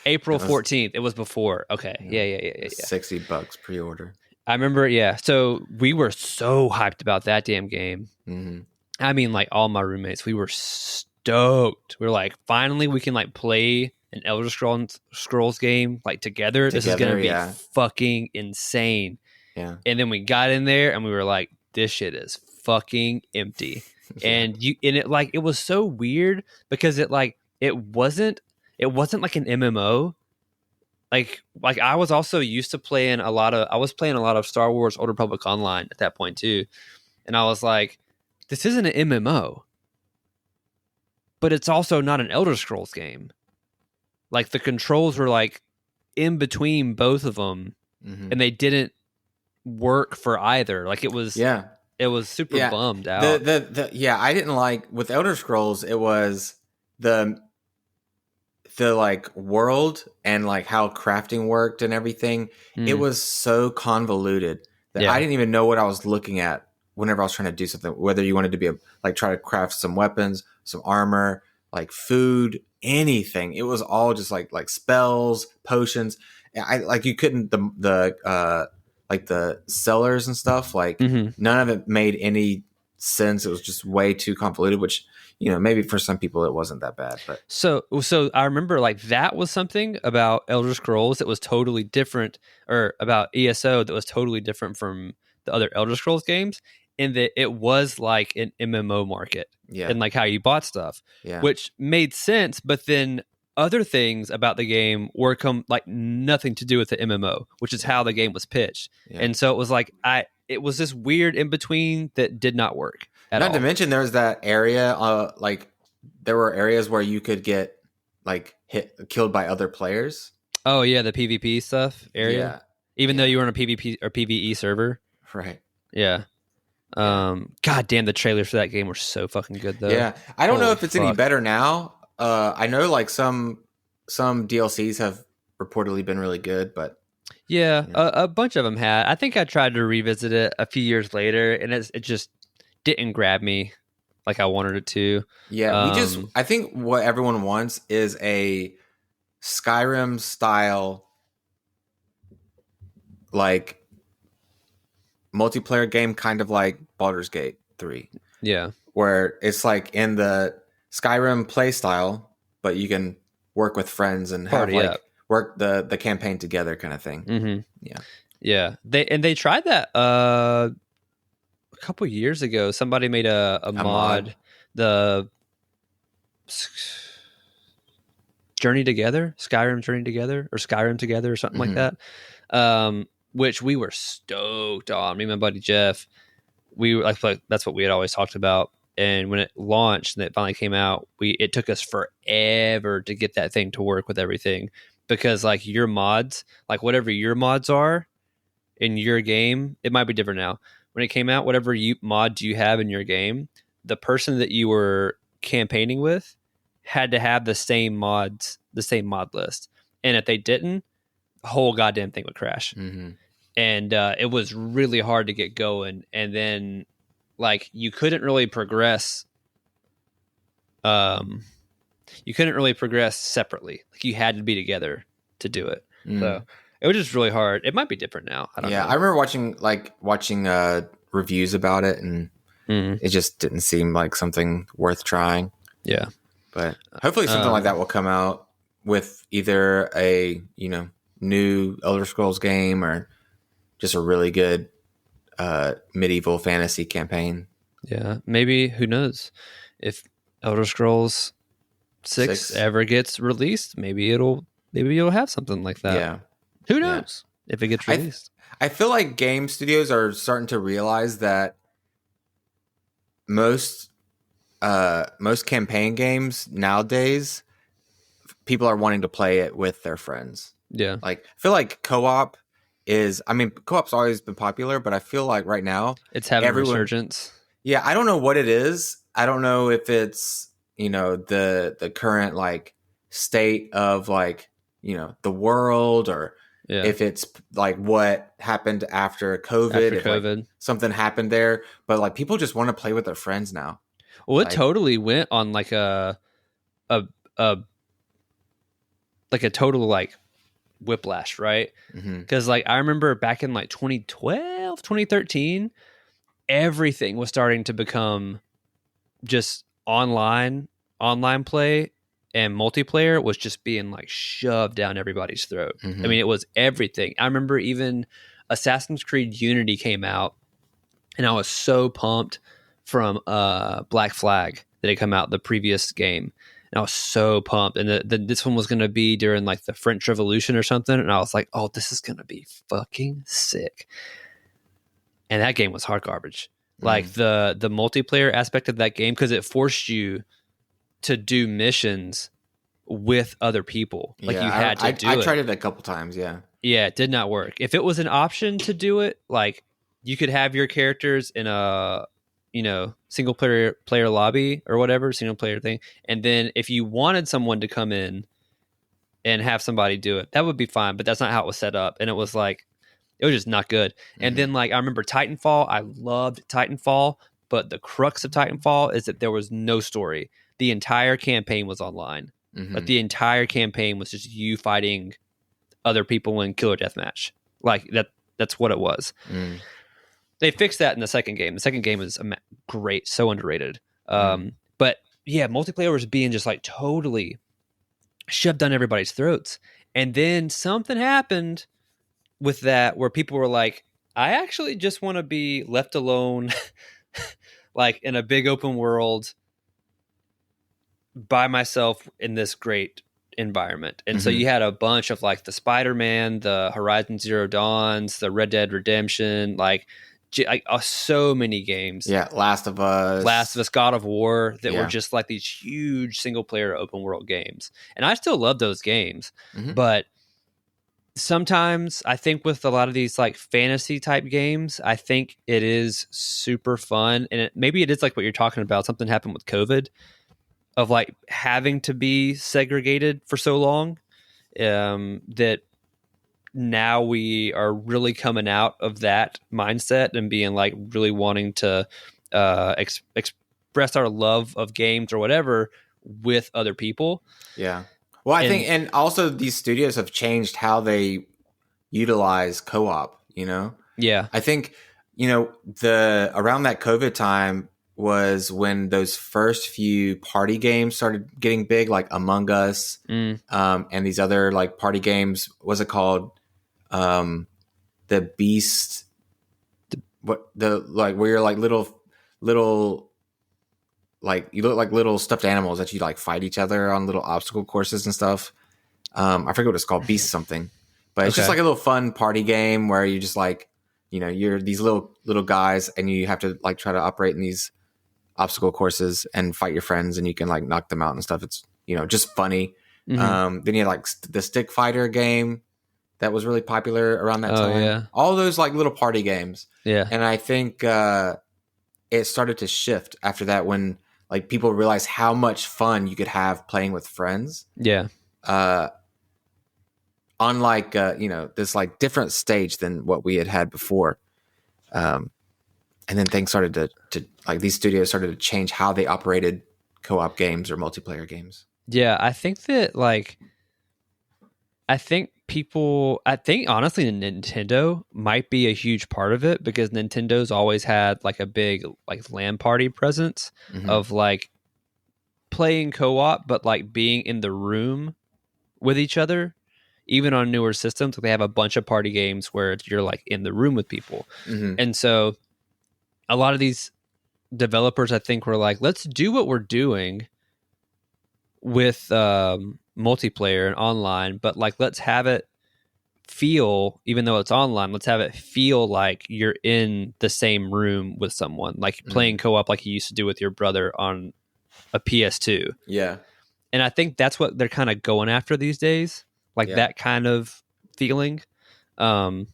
April 14th. It was before. Okay. Yeah. $60 pre-order. I remember, so we were so hyped about that damn game. Mm-hmm. I mean, like, all my roommates, we were stoked. We were like, finally, we can, like, play an Elder Scrolls game, like, together. This is going to be fucking insane. Yeah. And then we got in there, and we were like, this shit is fucking empty. And it was so weird because it wasn't like an MMO. Like I was also used to playing a lot of Star Wars Old Republic Online at that point too. And I was like, this isn't an MMO. But it's also not an Elder Scrolls game. Like the controls were like in between both of them, and they didn't work for either. Like it was super bummed out. I didn't like with Elder Scrolls, it was the like world and like how crafting worked and everything. It was so convoluted that I didn't even know what I was looking at whenever I was trying to do something, whether you wanted to be try to craft some weapons, some armor, like food, anything. It was all just like spells, potions. You couldn't the sellers and stuff, none of it made any sense. It was just way too convoluted, which, maybe for some people it wasn't that bad. But so I remember like that was something about Elder Scrolls that was totally different, or about ESO that was totally different from the other Elder Scrolls games, in that it was like an MMO market, and like how you bought stuff, which made sense. But then other things about the game were nothing to do with the MMO, which is how the game was pitched. And so it was like it was this weird in between that did not work at all. Not to mention there was that area, there were areas where you could get killed by other players. Oh yeah, the PvP stuff area. Even though you were on a PvP or PvE server. Right. Yeah. God damn, the trailers for that game were so fucking good though. Yeah. I don't know if it's any better now. I know some DLCs have reportedly been really good, but a bunch of them had. I think I tried to revisit it a few years later, and it just didn't grab me like I wanted it to. Yeah, I think what everyone wants is a Skyrim style multiplayer game, kind of like Baldur's Gate 3. Yeah. Where it's like in the Skyrim play style, but you can work with friends and have work the campaign together kind of thing. Mm-hmm. Yeah. They tried that a couple years ago. Somebody made a mod, the Journey Together, Skyrim Journey Together, or Skyrim Together, or something like that. Which we were stoked on. Me and my buddy Jeff, we were like that's what we had always talked about. And when it launched and it finally came out, it took us forever to get that thing to work with everything, because like your mods, like whatever your mods are in your game, it might be different now. When it came out, whatever mods you have in your game, the person that you were campaigning with had to have the same mod list. And if they didn't, the whole goddamn thing would crash. And it was really hard to get going. And then like you couldn't really progress. You couldn't really progress separately. Like you had to be together to do it. So it was just really hard. It might be different now. I don't know. I remember watching reviews about it, and it just didn't seem like something worth trying. Yeah. But hopefully something like that will come out with either a, new Elder Scrolls game or just a really good medieval fantasy campaign. Yeah. Maybe, who knows, if Elder Scrolls 6 ever gets released, maybe you'll have something like that. Yeah. Who knows if it gets released? I feel like game studios are starting to realize that most campaign games nowadays, people are wanting to play it with their friends. Yeah. Like, I feel like co-op's always been popular, but I feel like right now it's having a resurgence. Yeah, I don't know what it is. I don't know if it's, the current like state of like, the world, or if it's like what happened after COVID. If like, something happened there, but like people just want to play with their friends now. Well, it totally went on like a total like whiplash, right? Because like I remember back in like 2012, 2013, everything was starting to become just online play, and multiplayer was just being like shoved down everybody's throat. I mean, it was everything. I remember even Assassin's Creed Unity came out, and I was so pumped from Black Flag that had come out the previous game. And I was so pumped. And this one was going to be during like the French Revolution or something. And I was like, oh, this is going to be fucking sick. And that game was hard garbage. Like the multiplayer aspect of that game, because it forced you to do missions with other people. Like you had to do it. I tried it a couple times, yeah. Yeah, it did not work. If it was an option to do it, like you could have your characters in a single player lobby or whatever, single player thing. And then if you wanted someone to come in and have somebody do it, that would be fine. But that's not how it was set up. And it was just not good. And then like, I remember Titanfall. I loved Titanfall, but the crux of Titanfall is that there was no story. The entire campaign was online, but the entire campaign was just you fighting other people in killer deathmatch. Like that's what it was. They fixed that in the second game. The second game is great, so underrated. But yeah, multiplayer was being just like totally shoved down everybody's throats. And then something happened with that where people were like, I actually just want to be left alone, like in a big open world by myself in this great environment. And so you had a bunch of like the Spider-Man, the Horizon Zero Dawns, the Red Dead Redemption, like so many games. Yeah, Last of Us, God of War, that were just like these huge single player open world games. And I still love those games. But sometimes I think with a lot of these like fantasy type games, I think it is super fun. And maybe it is like what you're talking about. Something happened with COVID of like having to be segregated for so long, that now we are really coming out of that mindset and being like really wanting to express our love of games or whatever with other people. Yeah. Well, I think, and also these studios have changed how they utilize co-op, Yeah. I think, around that COVID time was when those first few party games started getting big, like Among Us, and these other like party games. What's it called? The Beast, where you're like little, like you look like little stuffed animals that you like fight each other on little obstacle courses and stuff. I forget what it's called, Beast something, but it's just like a little fun party game where you just like, you're these little guys and you have to like try to operate in these obstacle courses and fight your friends, and you can like knock them out and stuff. It's, just funny. Then you had like the Stick Fighter game that was really popular around that time. Yeah. All those like little party games. Yeah. And I think it started to shift after that when like people realized how much fun you could have playing with friends. Yeah. Unlike, this like different stage than what we had before. And then things started to like these studios started to change how they operated co-op games or multiplayer games. Yeah, I think that like I think honestly Nintendo might be a huge part of it because Nintendo's always had like a big like LAN party presence of like playing co-op but like being in the room with each other. Even on newer systems, they have a bunch of party games where you're like in the room with people. And so a lot of these developers I think were like, let's do what we're doing with multiplayer and online, but like let's have it feel, even though it's online, let's have it feel like you're in the same room with someone, like playing co-op like you used to do with your brother on a PS2. Yeah. And I think that's what they're kind of going after these days, like that kind of feeling. They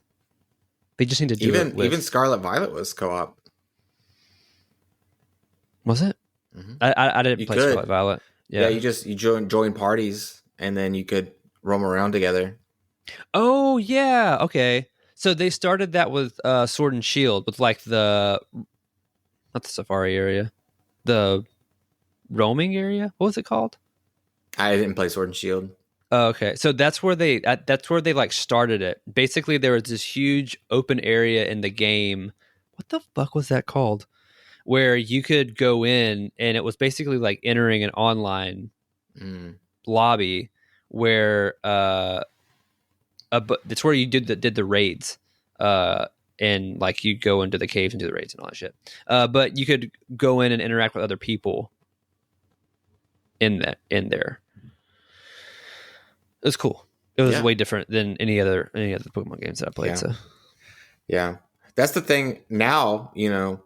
just need to do it with... Even Scarlet Violet was co-op. Was it? I didn't play Scarlet Violet. Yeah, you join parties and then you could roam around together. Oh yeah, okay. So they started that with Sword and Shield, with like not the safari area, the roaming area. What was it called? I didn't play Sword and Shield. Oh, okay, so that's where they like started it. Basically, there was this huge open area in the game. What the fuck was that called? Where you could go in, and it was basically like entering an online lobby where that's where you did the raids, and like you go into the caves and do the raids and all that shit. But you could go in and interact with other people in there. It was cool. It was way different than any other Pokemon games that I played. Yeah. So yeah, that's the thing now. You know,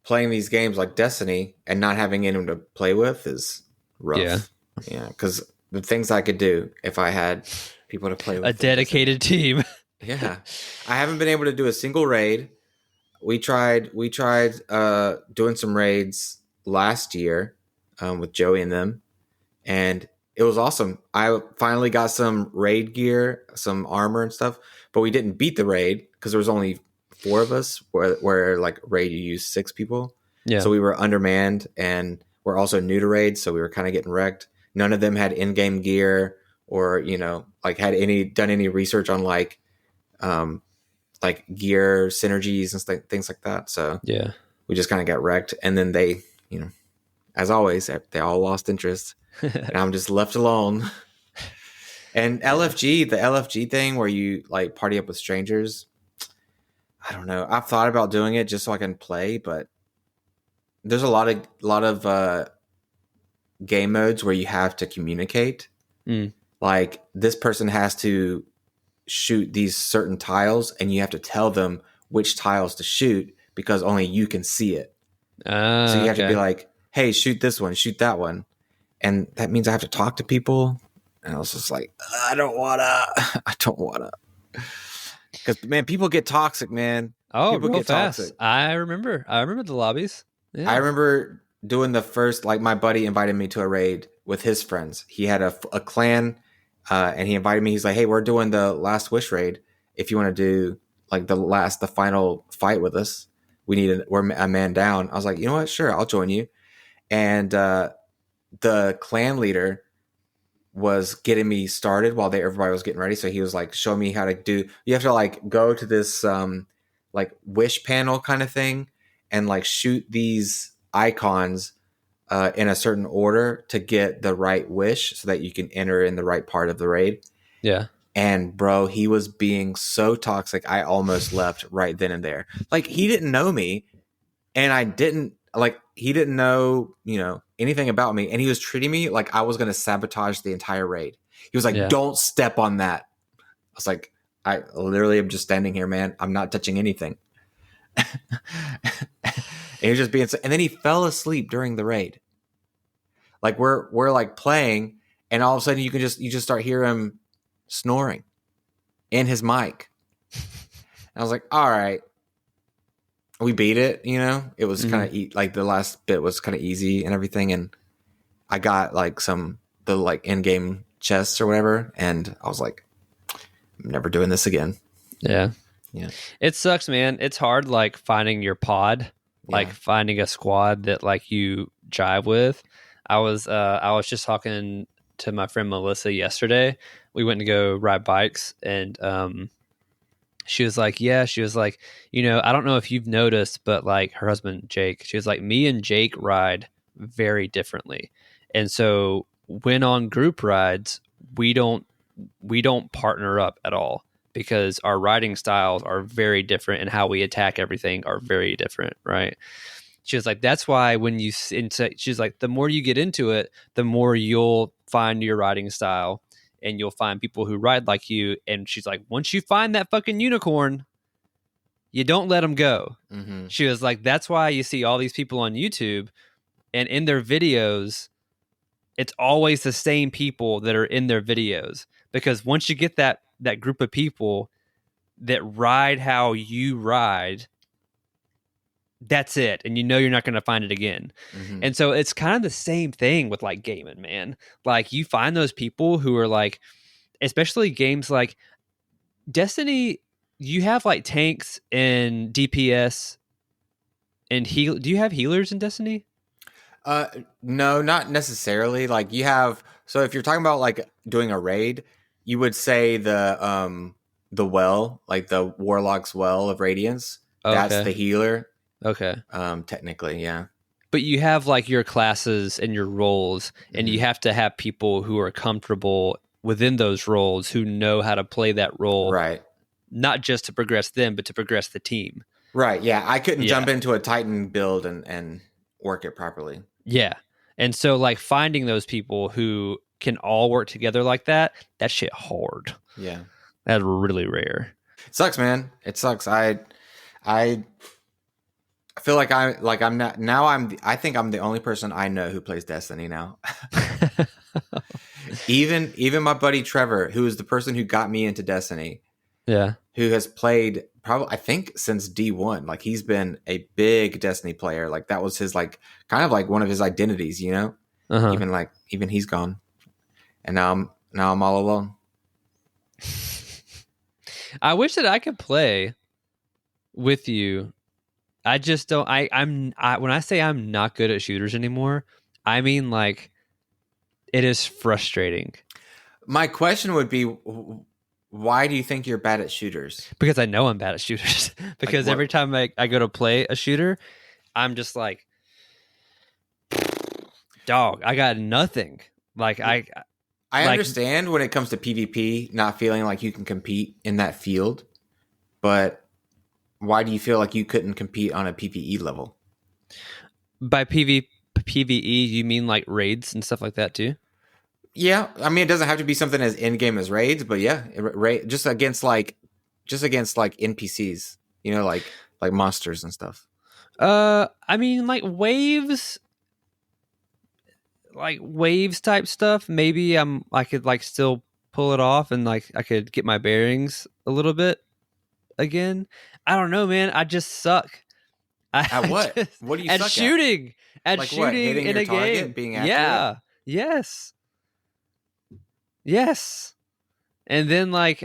playing these games like Destiny and not having anyone to play with is rough. Yeah, because the things I could do if I had people to play with. A dedicated team. Yeah. I haven't been able to do a single raid. We tried doing some raids last year with Joey and them, and it was awesome. I finally got some raid gear, some armor and stuff, but we didn't beat the raid because there was only 4 of us, where like raid you use 6 people. Yeah. So we were undermanned, and we're also new to raid, so we were kind of getting wrecked. None of them had in-game gear or, you know, like had done any research on like gear synergies and things like that. So yeah, we just kind of got wrecked. And then they, you know, as always, they all lost interest, and I'm just left alone. And the LFG thing where you like party up with strangers, I don't know. I've thought about doing it just so I can play, but there's a lot of game modes where you have to communicate. Like this person has to shoot these certain tiles, and you have to tell them which tiles to shoot because only you can see it. So you have to be like, hey, shoot this one, shoot that one. And that means I have to talk to people. And I was just like, I don't wanna. Because, man, people get toxic, man. Oh, people get fast. Toxic. I remember the lobbies. Yeah. I remember doing the first, like, my buddy invited me to a raid with his friends. He had a clan, and he invited me. He's like, hey, we're doing the Last Wish raid. If you want to do, like, the final fight with us, we're a man down. I was like, you know what? Sure, I'll join you. And the clan leader was getting me started while everybody was getting ready. So he was like, showing me how to do, you have to like go to this like wish panel kind of thing and like shoot these icons in a certain order to get the right wish so that you can enter in the right part of the raid. Yeah. And bro, he was being so toxic. I almost left right then and there. Like he didn't know me, and he didn't know, you know, anything about me, and he was treating me like I was going to sabotage the entire raid. He was like, don't step on that. I was like, I literally am just standing here, man. I'm not touching anything. And he was just being, and then he fell asleep during the raid. Like we're like playing, and all of a sudden you just start hearing him snoring in his mic. And I was like, all right. We beat it, you know. It was kind of like the last bit was kind of easy and everything, and I got like the like in-game chests or whatever, and I was like, I'm never doing this again. Yeah, Yeah. It sucks, man. It's hard, like finding your pod, like Yeah. finding a squad that like you jive with. I was just talking to my friend Melissa yesterday. We went to go ride bikes, and she was like, yeah, she was like, I don't know if you've noticed, but like her husband Jake, she was like, me and Jake ride very differently, and so when on group rides, we don't we don't partner up at all because our riding styles are very different and how we attack everything are very different, right? She was like, that's why when you she's like, the more you get into it, the more you'll find your riding style and you'll find people who ride like you. And she's like, once you find that fucking unicorn, you don't let them go. Mm-hmm. She was like, that's why you see all these people on YouTube and in their videos, it's always the same people that are in their videos, because once you get that group of people that ride how you ride, that's it, and you're not going to find it again. Mm-hmm. And so it's kind of the same thing with like gaming, man. Like you find those people who are like, especially games like Destiny, you have like tanks and DPS and heal. Do you have healers in Destiny? No, not necessarily. Like you have, so if you're talking about like doing a raid, you would say the well, like the Warlock's Well of Radiance, Oh, that's okay. the healer. Okay. Technically, yeah. But you have like your classes and your roles, and you Mhm. have to have people who are comfortable within those roles, who know how to play that role, Right. not just to progress them, but to progress the team. Right. Yeah. I couldn't Yeah. jump into a Titan build and work it properly. Yeah. And so like finding those people who can all work together like that shit hard. Yeah. That's really rare. It sucks, man. It sucks. I feel like I'm not now. I think I'm the only person I know who plays Destiny now. Even my buddy Trevor, who is the person who got me into Destiny, Yeah. who has played probably I think since D1. Like he's been a big Destiny player. Like that was his like kind of like one of his identities, you know? Uh-huh. Even he's gone. And now I'm all alone. I wish that I could play with you. I just don't. When I say I'm not good at shooters anymore, I mean like it is frustrating My question would be, why do you think you're bad at shooters? because I know I'm bad at shooters. Because what- every time I go to play a shooter, I'm just like, dog, I got nothing. Like I like- understand when it comes to PvP, not feeling like you can compete in that field, but why do you feel like you couldn't compete on a PvE level? by PvE, you mean like raids and stuff like that too? Yeah, I mean it doesn't have to be something as in game as raids, but yeah, just against like NPCs, you know, like monsters and stuff. I mean like waves type stuff. Maybe I could like still pull it off and like I could get my bearings a little bit again. I don't know, man. I just suck. At what? What do you at suck shooting? At Like shooting what? Hitting in your a target, game. being accurate? Yeah. Yes. Yes. And then like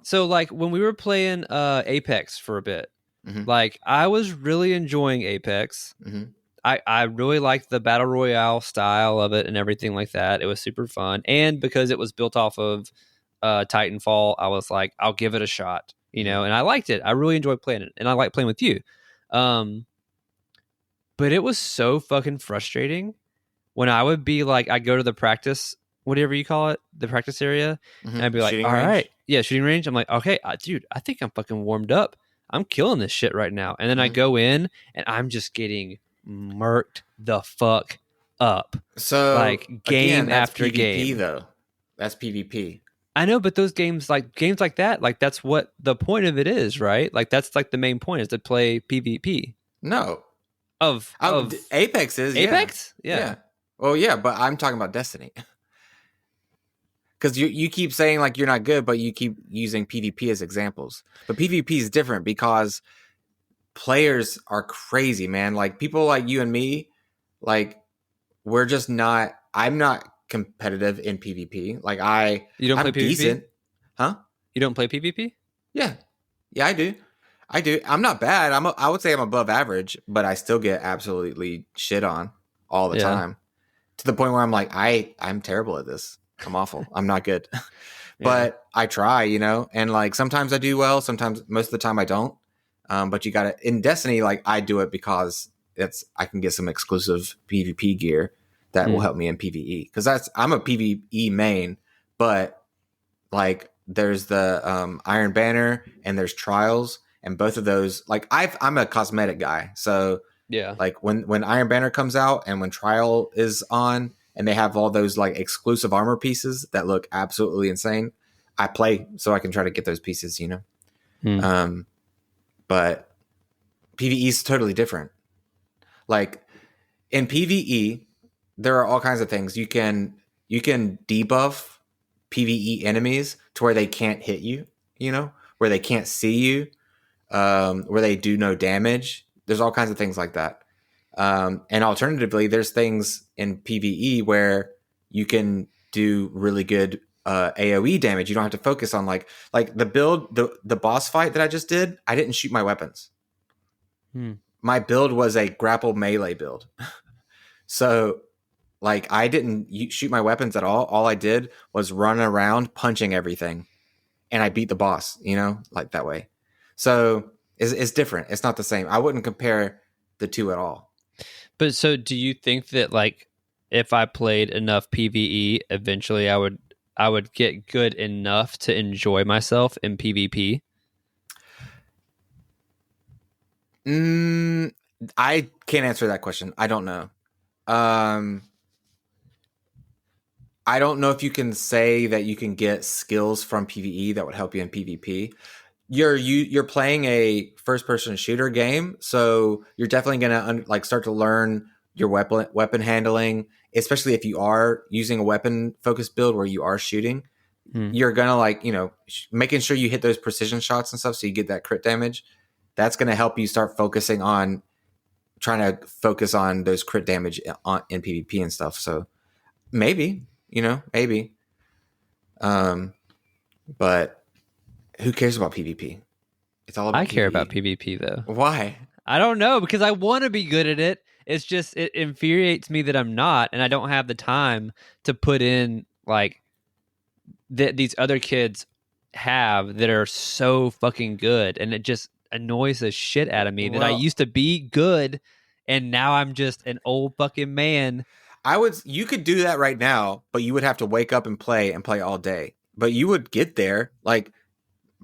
so like when we were playing Apex for a bit, Mhm. like I was really enjoying Apex. Mhm. I really liked the battle royale style of it and everything like that. It was super fun, and because it was built off of Titanfall, I was like, I'll give it a shot, you know. And I liked it. I really enjoyed playing it, and I like playing with you. But it was so fucking frustrating when I would be like, I go to the practice, whatever you call it, the practice area, and I'd be like, Shooting all range? right, yeah, shooting range. I'm like, okay, dude, I think I'm fucking warmed up. I'm killing this shit right now. And then I Mhm. go in and I'm just getting murked the fuck up. So Like, game again, that's after PvP game. though. That's PvP. I know, but those games like that, like that's what the point of it is, right? Like that's like the main point is to play PvP No, of Apex is Apex. Yeah. Well, yeah, but I'm talking about Destiny. Because you keep saying like you're not good, but you keep using PvP as examples. But PvP is different because players are crazy, man. Like people like you and me, like we're just not. I'm not competitive in PvP. Like You don't I'm play PvP? decent, huh? You don't play PvP? Yeah, Yeah, I do. I do. I'm not bad. I would say I'm above average, but I still get absolutely shit on all the Yeah. time to the point where I'm like, I'm terrible at this. I'm awful. I'm not good. Yeah. But I try, and like sometimes I do well, sometimes most of the time I don't. But you got to in Destiny, like I do it because I can get some exclusive PvP gear that will help me in PvE because I'm a PvE main, but like there's the Iron Banner and there's Trials, and both of those like I'm a cosmetic guy, so Yeah. like when Iron Banner comes out and when Trial is on and they have all those like exclusive armor pieces that look absolutely insane, I play so I can try to get those pieces, Hmm. But PvE is totally different. Like in PvE, there are all kinds of things you can debuff PvE enemies to where they can't hit you, where they can't see you, where they do no damage. There's all kinds of things like that. And alternatively, there's things in PvE where you can do really good AoE damage. You don't have to focus on like the build, the boss fight that I just did. I didn't shoot my weapons. My build was a grapple melee build. So like I didn't shoot my weapons at all. All I did was run around punching everything, and I beat the boss. Like that way. So it's different. It's not the same. I wouldn't compare the two at all. But so do you think that like if I played enough PvE, eventually I would get good enough to enjoy myself in PvP? I can't answer that question. I don't know. I don't know if you can say that you can get skills from PvE that would help you in PvP. You're playing a first person shooter game, so you're definitely gonna start to learn your weapon handling, especially if you are using a weapon focused build where you are shooting. You're gonna making sure you hit those precision shots and stuff so you get that crit damage. That's gonna help you start focusing on trying to focus on those crit damage in PvP and stuff. So maybe, maybe. But who cares about PvP? It's all about I care about PvE. PvP though. Why? I don't know because I want to be good at it. It's just it infuriates me that I'm not, and I don't have the time to put in like that these other kids have that are so fucking good, and it just annoys the shit out of me that I Well, used to be good, and now I'm just an old fucking man. you could do that right now, but you would have to wake up and play all day. But you would get there. Like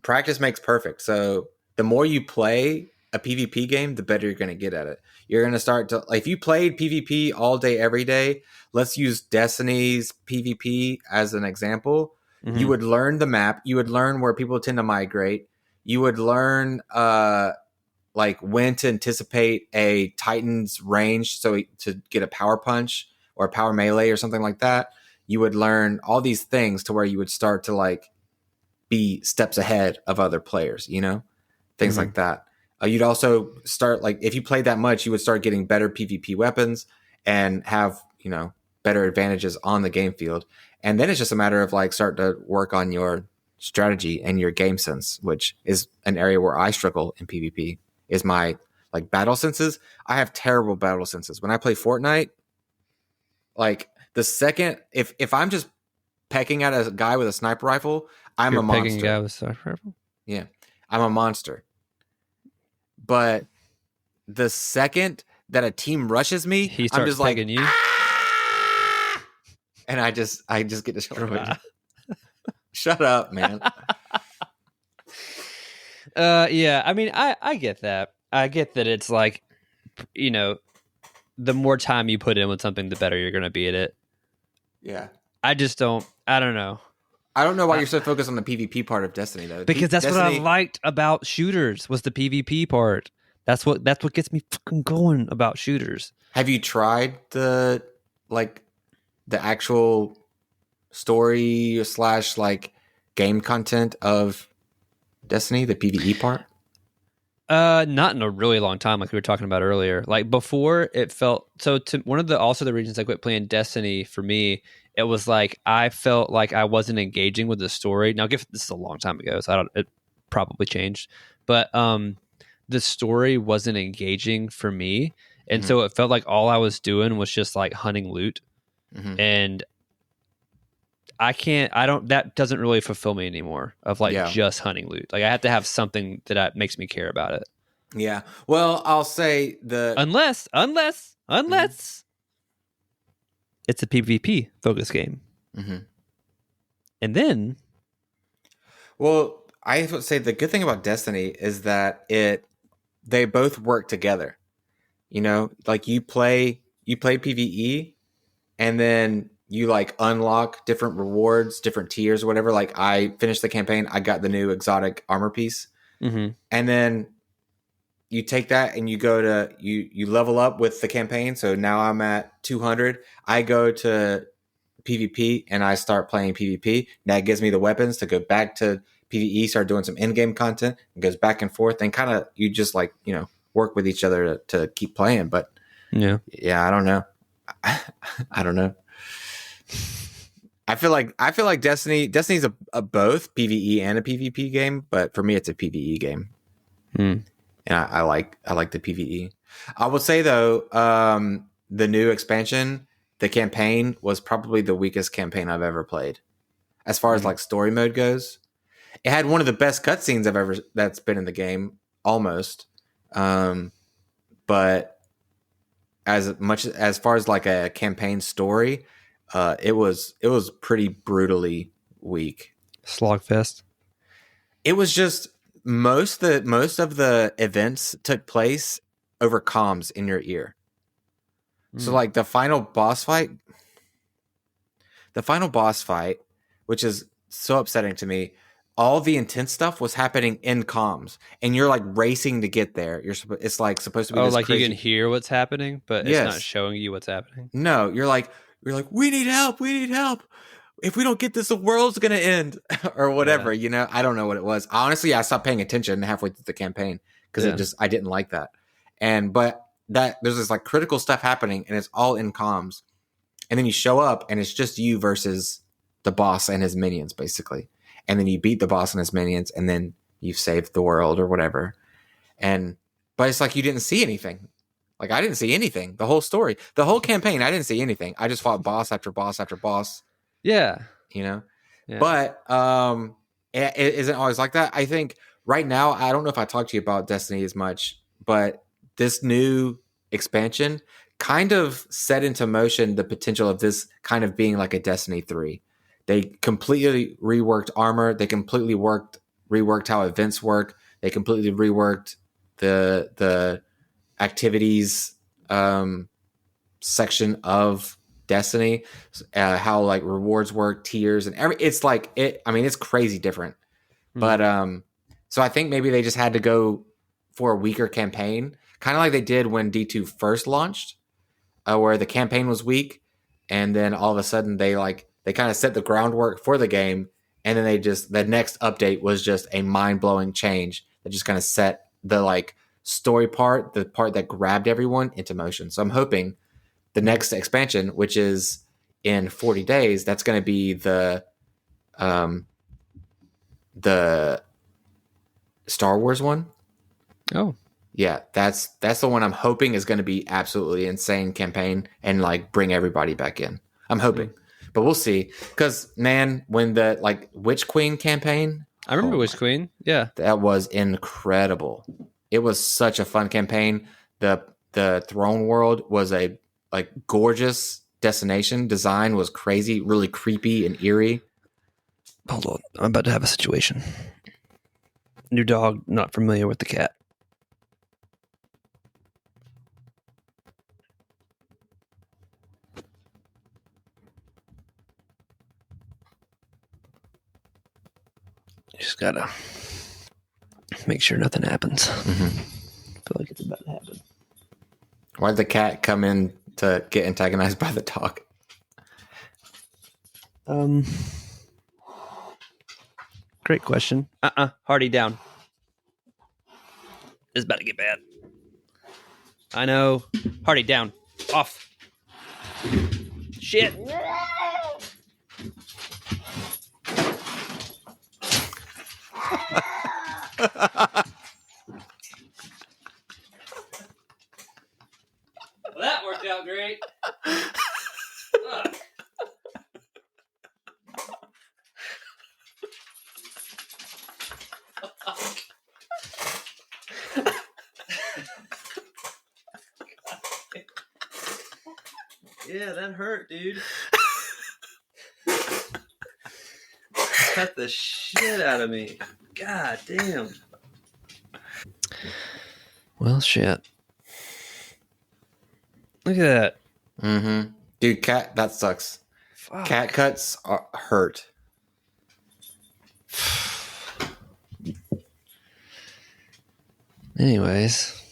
practice makes perfect. So the more you play a PvP game, the better you're going to get at it. You're going to start to like if you played PvP all day every day, let's use Destiny's PvP as an example. Mm-hmm. You would learn the map, you would learn where people tend to migrate. You would learn like when to anticipate a Titan's range so to get a power punch or a power melee or something like that. You would learn all these things to where you would start to like be steps ahead of other players, things like that. You'd also start like if you played that much, you would start getting better PvP weapons and have, better advantages on the game field. And then it's just a matter of like start to work on your strategy and your game sense, which is an area where I struggle in PvP is my like battle senses. I have terrible battle senses. When I play Fortnite, like the second if I'm just pecking at a guy with a sniper rifle, I'm a monster. Pegging a guy with a sniper rifle? Yeah, I'm a monster. But the second that a team rushes me, He starts I'm just like, pegging you. Ah! And I just get destroyed. Shut up, man. Yeah, I mean, I get that. I get that it's like, the more time you put in with something, the better you're going to be at it. Yeah. I don't know. I don't know why you're so focused on the PvP part of Destiny though. Because that's Destiny, what I liked about shooters was the PvP part. That's what gets me fucking going about shooters. Have you tried the actual story / like game content of Destiny, the PvE part? Not in a really long time, like we were talking about earlier. Like before, it felt so. To one of the reasons I quit playing Destiny for me, it was like I felt like I wasn't engaging with the story. Now, this is a long time ago, so it probably changed. but the story wasn't engaging for me, and Mhm. so it felt like all I was doing was just like hunting loot, Mhm. and that doesn't really fulfill me anymore of like Yeah. just hunting loot. Like I have to have something makes me care about it. Yeah. Well, I'll say Unless Mhm. it's a PvP focus game. Mhm. And then Well, I would say the good thing about Destiny is that they both work together. You know, like you play PvE, and then you like unlock different rewards, different tiers or whatever. Like I finished the campaign, I got the new exotic armor piece. mm-hmm. And then you take that and you go to you level up with the campaign. So now I'm at 200. I go to PvP and I start playing PvP. That gives me the weapons to go back to PvE, start doing some in-game content. It goes back and forth, and kind of you just like work with each other to keep playing. But Yeah. I don't know. I don't know. I feel like Destiny's a both PvE and a PvP game, but for me it's a PvE game. Mm. And I like the PvE. I will say though, the new expansion, the campaign was probably the weakest campaign I've ever played. As far as like story mode goes, it had one of the best cutscenes that's been in the game, almost. But as far as like a campaign story, it was pretty brutally weak. Slogfest. It was just most of the events took place over comms in your ear. So like the final boss fight, which is so upsetting to me, all the intense stuff was happening in comms, and you're like racing to get there. It's like supposed to be this like crazy. you can hear what's happening, but it's not Yes. showing you what's happening. No, you're like we need help. If we don't get this, the world's gonna end or whatever. Yeah. I don't know what it was. Honestly, I stopped paying attention halfway through the campaign because I didn't like that. But that there's this like critical stuff happening, and it's all in comms, and then you show up, and it's just you versus the boss and his minions, basically. And then you beat the boss and his minions, and then you've saved the world or whatever. But it's like you didn't see anything. Like I didn't see anything. The whole story, the whole campaign, I didn't see anything. I just fought boss after boss after boss. Yeah. Yeah. But it isn't always like that. I think right now, I don't know if I talked to you about Destiny as much, but this new expansion kind of set into motion the potential of this kind of being like a Destiny 3. They completely reworked armor. They completely reworked how events work. They completely reworked the activities section of Destiny, how like rewards work, tiers, and it's like it. I mean, it's crazy different. But so I think maybe they just had to go for a weaker campaign, kind of like they did when D2 first launched, where the campaign was weak, and then all of a sudden they kind of set the groundwork for the game, and then the next update was just a mind blowing change that just kind of set the like story part, the part that grabbed everyone, into motion. So I'm hoping the next expansion, which is in 40 days, that's going to be the Star Wars one. Oh, yeah, that's the one I'm hoping is going to be absolutely insane campaign and like bring everybody back in. I'm hoping, but we'll see. Because man, when the like Witch Queen campaign, I remember Witch Queen. Yeah, that was incredible. It was such a fun campaign. The Throne World was a like gorgeous destination. Design was crazy, really creepy and eerie. Hold on, I'm about to have a situation. New dog, not familiar with the cat. Just gotta make sure nothing happens. Mm-hmm. I feel like it's about to happen. Why'd the cat come in to get antagonized by the dog? Great question. Hardy down. It's about to get bad. I know. Hardy down. Off. Shit. Yeah, that hurt, dude. Cut the shit out of me. God damn. Well, shit. Look at that. Mm-hmm. Dude, that sucks. Fuck. Cat cuts hurt. Anyways.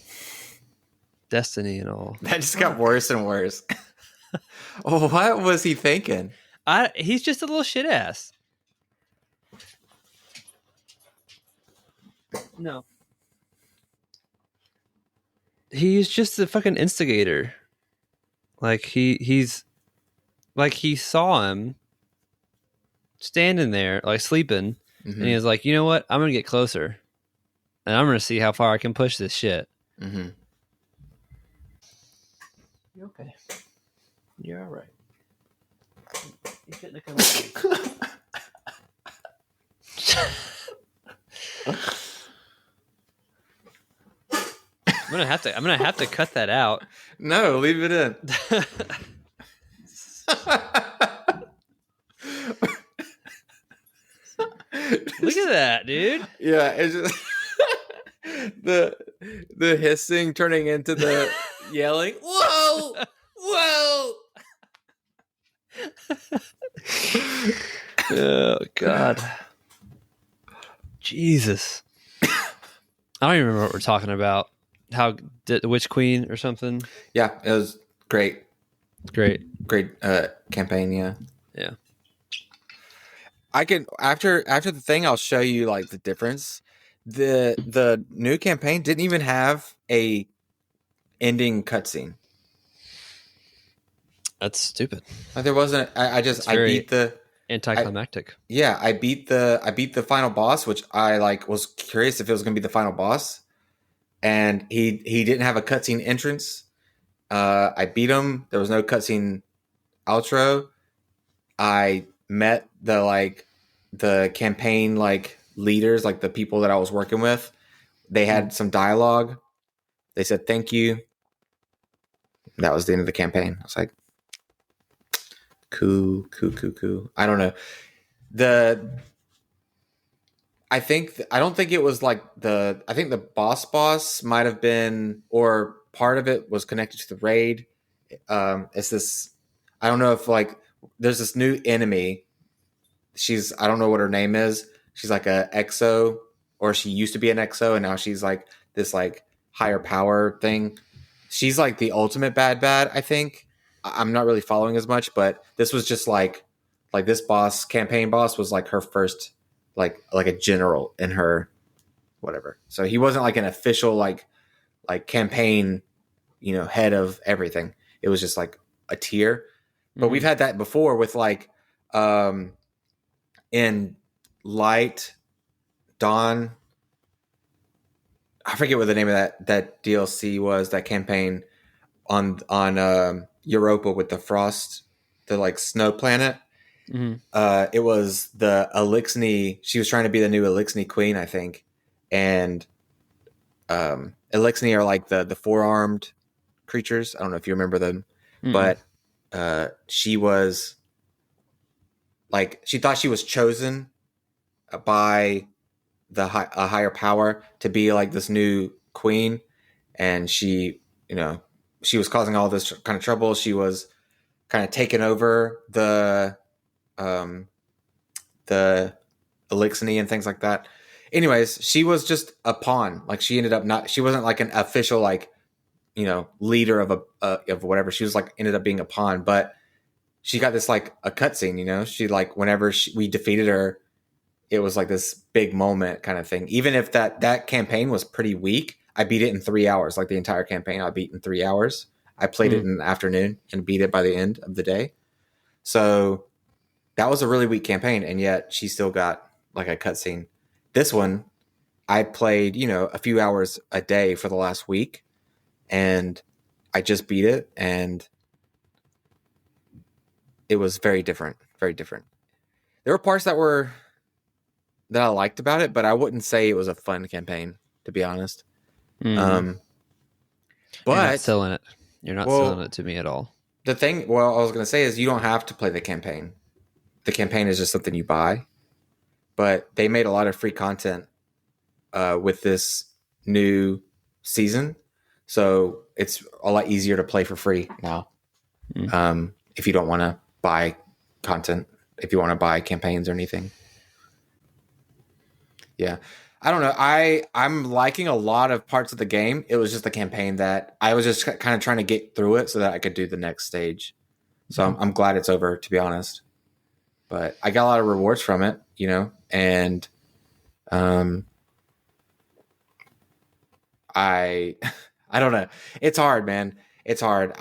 Destiny and all. That just got worse and worse. Oh, what was he thinking? He's just a little shit ass. No. He's just a fucking instigator. Like he's like he saw him standing there, like sleeping, Mm-hmm. and he was like, you know what? I'm gonna get closer. And I'm gonna see how far I can push this shit. Mm-hmm. You okay? You're all right. You shouldn't have come with me. I'm gonna have to cut that out. No, leave it in. Look at that, dude. Yeah, it's just the hissing turning into the yelling. Whoa! Whoa! Oh God. Jesus. I don't even remember what we're talking about. How the Witch Queen or something. Yeah, it was great. Great Campaign. Yeah. Yeah. I can after the thing, I'll show you like the difference. The new campaign didn't even have a ending cutscene. That's stupid. Like there wasn't. I beat the anticlimactic. I beat the final boss, which I like was curious if it was going to be the final boss, and he didn't have a cutscene entrance. I beat him. There was no cutscene outro. I met the campaign leaders, like the people that I was working with. They had some dialogue. They said thank you. That was the end of the campaign. I was like, cool. I don't know. I don't think it was I think the boss might have been, or part of it was connected to the raid. It's this, I don't know if there's this new enemy. I don't know what her name is. She's like a exo, or she used to be an exo, and now she's like this higher power thing. She's like the ultimate bad, I think. I'm not really following as much, but this was just like this campaign boss was like her first, like a general in her whatever. So he wasn't like an official like campaign, head of everything. It was just like a tier. But we've had that before with in Light Dawn. I forget what the name of that DLC was, that campaign on Europa with the frost, the snow planet. Mm-hmm. It was the Elixni. She was trying to be the new Elixni queen, I think. And Elixni are like the four-armed creatures. I don't know if you remember them, but she was she thought she was chosen by a higher power to be like this new queen, and she was causing all this kind of trouble. She was kind of taking over the Elixni and things like that. Anyways, she was just a pawn. She ended up she wasn't like an official leader of whatever. She was ended up being a pawn, but she got this a cutscene. She whenever we defeated her, it was like this big moment kind of thing. Even if that campaign was pretty weak, I beat it in 3 hours. The entire campaign I beat in 3 hours. I played it in the afternoon and beat it by the end of the day. So that was a really weak campaign, and yet she still got a cutscene. This one, I played, a few hours a day for the last week, and I just beat it, and it was very different, very different. There were parts that I liked about it, but I wouldn't say it was a fun campaign, to be honest. But you're not selling it. You're not selling it to me at all. the thing, well, I was going to say is you don't have to play the campaign. The campaign is just something you buy. But they made a lot of free content with this new season. So it's a lot easier to play for free now. If you don't want to buy content, if you want to buy campaigns or anything. Yeah. I don't know. I'm liking a lot of parts of the game. It was just the campaign that I was just kind of trying to get through it so that I could do the next stage. So I'm glad it's over, to be honest. But I got a lot of rewards from it, you know, and I don't know. It's hard, man. It's hard.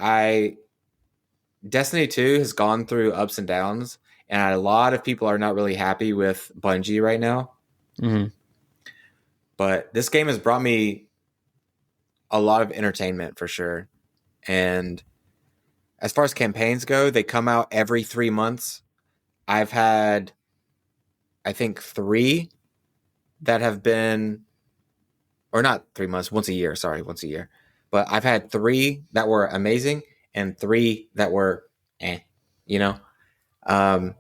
Destiny 2 has gone through ups and downs, and a lot of people are not really happy with Bungie right now. Mm-hmm. But this game has brought me a lot of entertainment for sure. And as far as campaigns go, they come out every 3 months. I've had, I think, 3 that have been, or not 3 months, once a year. Sorry, once a year. But I've had 3 that were amazing and 3 that were you know. But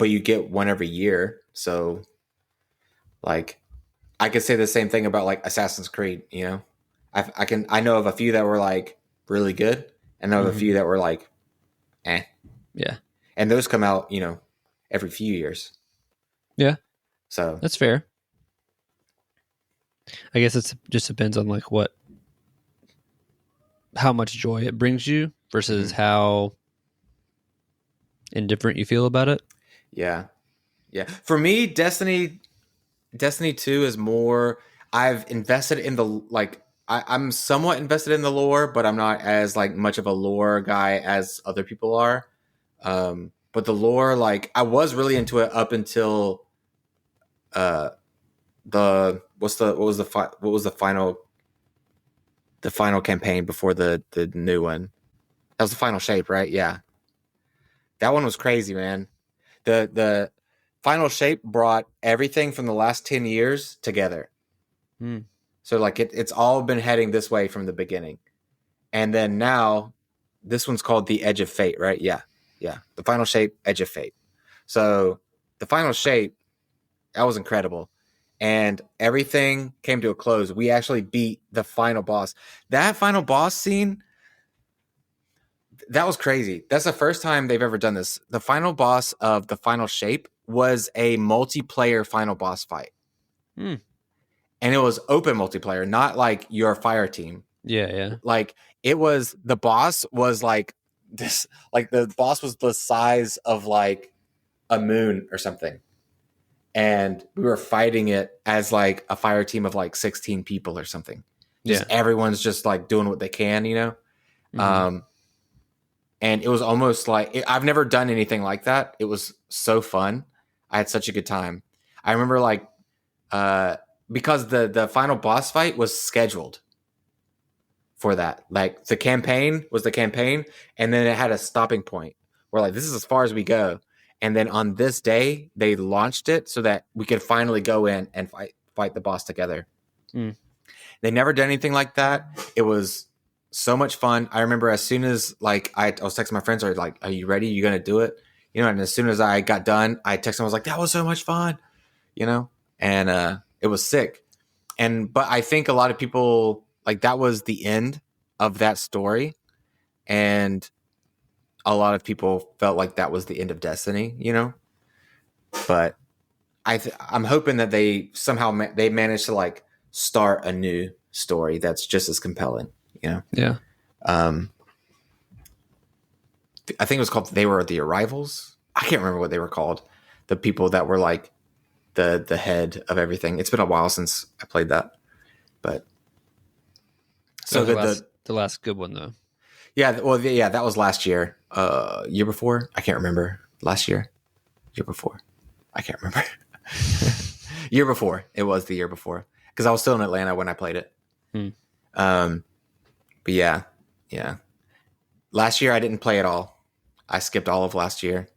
you get one every year. So, like, I could say the same thing about like Assassin's Creed, you know. I know of a few that were like really good, and I know of a few that were like, Yeah. And those come out, you know, every few years. Yeah. So that's fair. I guess it just depends on like how much joy it brings you versus how indifferent you feel about it. Yeah. Yeah. For me, Destiny 2 is more, I've invested in the, like, I'm somewhat invested in the lore, but I'm not as like much of a lore guy as other people are. But the lore, like, I was really into it up until what was the final campaign before the new one. That was the Final Shape, right? Yeah. That one was crazy, man. The Final Shape brought everything from the last 10 years together. So like it's all been heading this way from the beginning. And then now this one's called The Edge of Fate, right? Yeah. Yeah. The Final Shape, Edge of Fate. So the Final Shape, that was incredible. And everything came to a close. We actually beat the final boss. That final boss scene, that was crazy. That's the first time they've ever done this. The final boss of the Final Shape was a multiplayer final boss fight. And it was open multiplayer, not like your fire team. Yeah. Like the boss was like this, like the boss was the size of like a moon or something. And we were fighting it as like a fire team of like 16 people or something. Just everyone's just like doing what they can, you know? And it was almost like, I've never done anything like that. It was so fun. I had such a good time. I remember like, because the final boss fight was scheduled for that. Like the campaign was the campaign, and then it had a stopping point. We're like, this is as far as we go. And then on this day, they launched it so that we could finally go in and fight the boss together. They never did anything like that. It was so much fun. I remember as soon as like I was texting my friends, are like, are you ready? You gonna do it? You know, and as soon as I got done, I texted them, I was like, that was so much fun, you know? And it was sick. But I think a lot of people, like, that was the end of that story. And a lot of people felt like that was the end of Destiny, you know? But I'm hoping that they somehow they managed to like start a new story that's just as compelling, you know? Yeah. I think it was called, they were the Arrivals. I can't remember what they were called. The people that were like the head of everything. It's been a while since I played that, but so the last good one though. Yeah. Well, yeah, that was last year. Year before, I can't remember. Last year before, I can't remember. Year before, it was the year before because I was still in Atlanta when I played it. But yeah. Last year I didn't play at all. I skipped all of last year,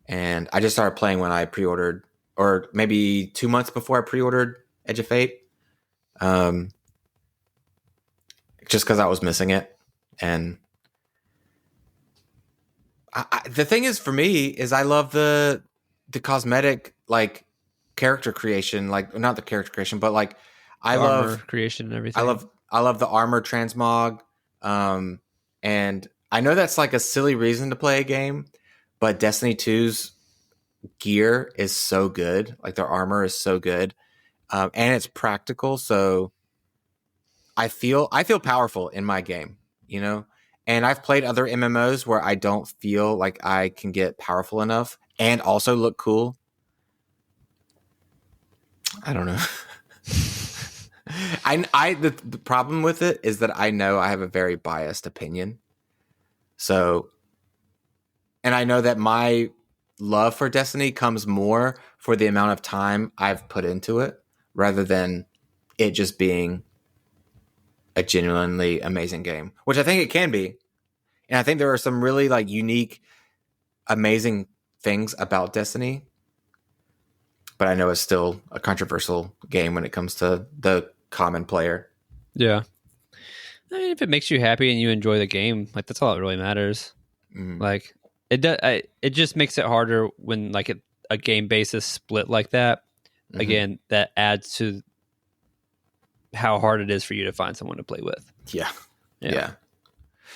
and I just started playing when I pre-ordered, or maybe 2 months before I pre-ordered Edge of Fate. Just because I was missing it, and The thing is, for me, is I love the cosmetic, like, character creation, like, not the character creation, but like I The armor love creation and everything. I love the armor transmog. And I know that's like a silly reason to play a game, but Destiny 2's gear is so good. Like, their armor is so good. And it's practical, so I feel powerful in my game, you know? And I've played other MMOs where I don't feel like I can get powerful enough and also look cool. I don't know. The problem with it is that I know I have a very biased opinion. So, and I know that my love for Destiny comes more for the amount of time I've put into it rather than it just being a genuinely amazing game, which I think it can be. And I think there are some really like unique, amazing things about Destiny. But I know it's still a controversial game when it comes to the common player. Yeah. I mean, if it makes you happy and you enjoy the game, like, that's all that really matters. Mm. Like, it just makes it harder when like a game base is split like that. Mm-hmm. Again, that adds to how hard it is for you to find someone to play with. Yeah.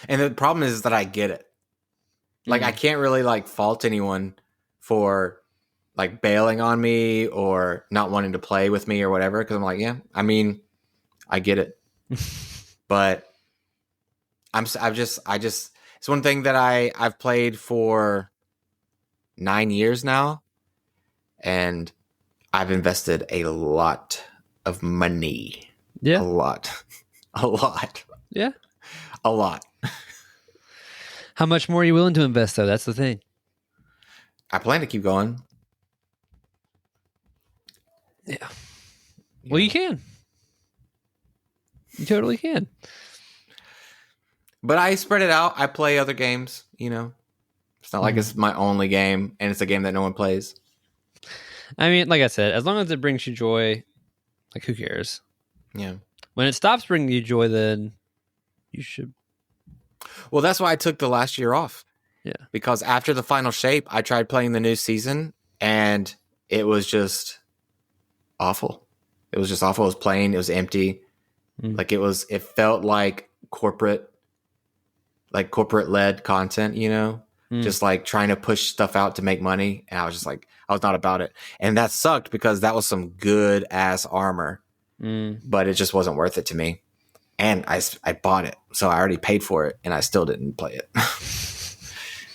And the problem is that I get it. Like, I can't really like fault anyone for like bailing on me or not wanting to play with me or whatever. Cause I'm like, yeah, I mean, I get it, but it's one thing that I've played for 9 years now, and I've invested a lot of money. Yeah. A lot. Yeah. A lot. How much more are you willing to invest, though? That's the thing. I plan to keep going. Yeah. Well, you can. You totally can. But I spread it out. I play other games, you know. It's not like it's my only game, and it's a game that no one plays. I mean, like I said, as long as it brings you joy, like, who cares? Yeah. When it stops bringing you joy, then you should. Well, that's why I took the last year off. Yeah. Because after the final shape, I tried playing the new season, and it was just awful. It was just awful. It was plain. It was empty. Like, it felt like corporate led content, you know, just like trying to push stuff out to make money. And I was just like, I was not about it. And that sucked because that was some good ass armor, but it just wasn't worth it to me. And I bought it. So I already paid for it and I still didn't play it.